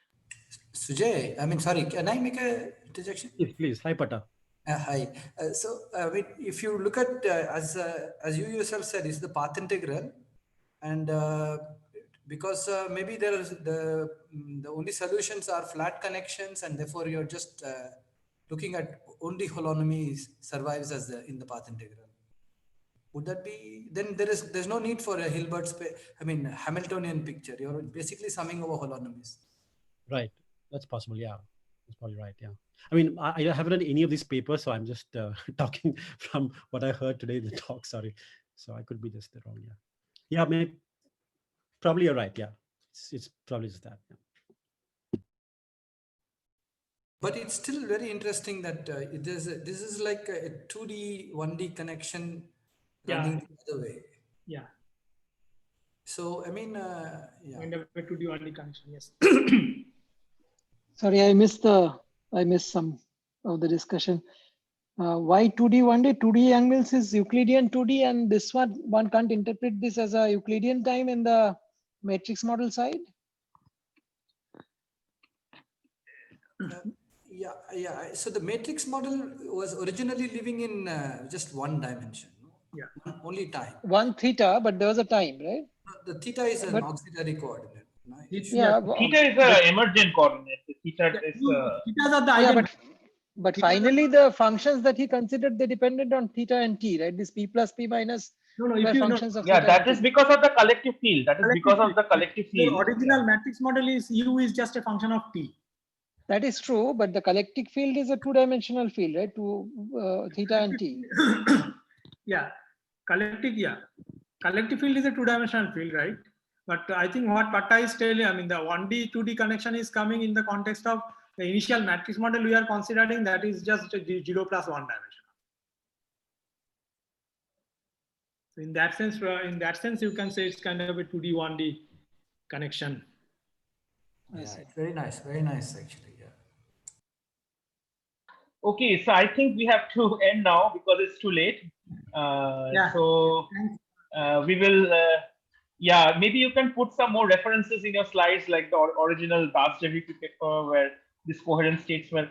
Sujay, I mean, sorry, can I make a interjection? Yes, please. Hi, Pata. Hi. I mean, if you look at as you yourself said, it's the path integral, and because maybe there is the only solutions are flat connections, and therefore you're just looking at only holonomy survives as in the path integral. Would that be, then there's no need for a Hilbert Hamiltonian picture. You're basically summing over holonomies. Right. That's possible. Yeah. That's probably right. Yeah. I mean, I haven't read any of these papers, so I'm just talking from what I heard today in the talk. Sorry. So I could be just wrong. Yeah. Yeah. Maybe. Probably you're right. Yeah. It's probably just that. Yeah. But it's still very interesting that this is like a 2D, 1D connection running the other way. Yeah. So, I mean, yeah. Kind of a 2D, 1D connection, yes. Sorry, I missed some of the discussion. Why 2D, 1D? 2D Yang-Mills is Euclidean 2D, and this one can't interpret this as a Euclidean time in the matrix model side? Yeah. So the matrix model was originally living in just one dimension. Yeah. Only time. One theta, but there was a time, right? The theta is an auxiliary coordinate. Yeah. Theta is an emergent coordinate. Theta is but finally the functions that he considered, they depended on theta and t, right? This p plus p minus functions of theta. That is because of the collective field. That is because of the collective field. The original matrix model is U is just a function of t. That is true, but the collective field is a two-dimensional field, right? To theta and t. Yeah, collective field is a two-dimensional field, right? But I think what Pata is telling, I mean, the 1D, 2D connection is coming in the context of the initial matrix model we are considering, that is just 0 plus 1 dimension. So in that sense, you can say it's kind of a 2D, 1D connection. Yeah, it's very nice actually. Yeah. Okay, so I think we have to end now because it's too late. So we will. Maybe you can put some more references in your slides, like the original Dasdevi paper where these coherent states were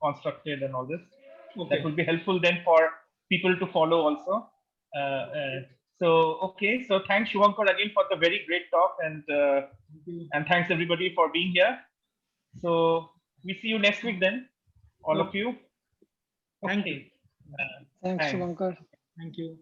constructed and all this. Okay. That will be helpful then for people to follow also. So thanks Shubhankar again for the very great talk, and thanks everybody for being here. So we see you next week then, all of you. Thank you. Thanks, Shubhankar. Thank you.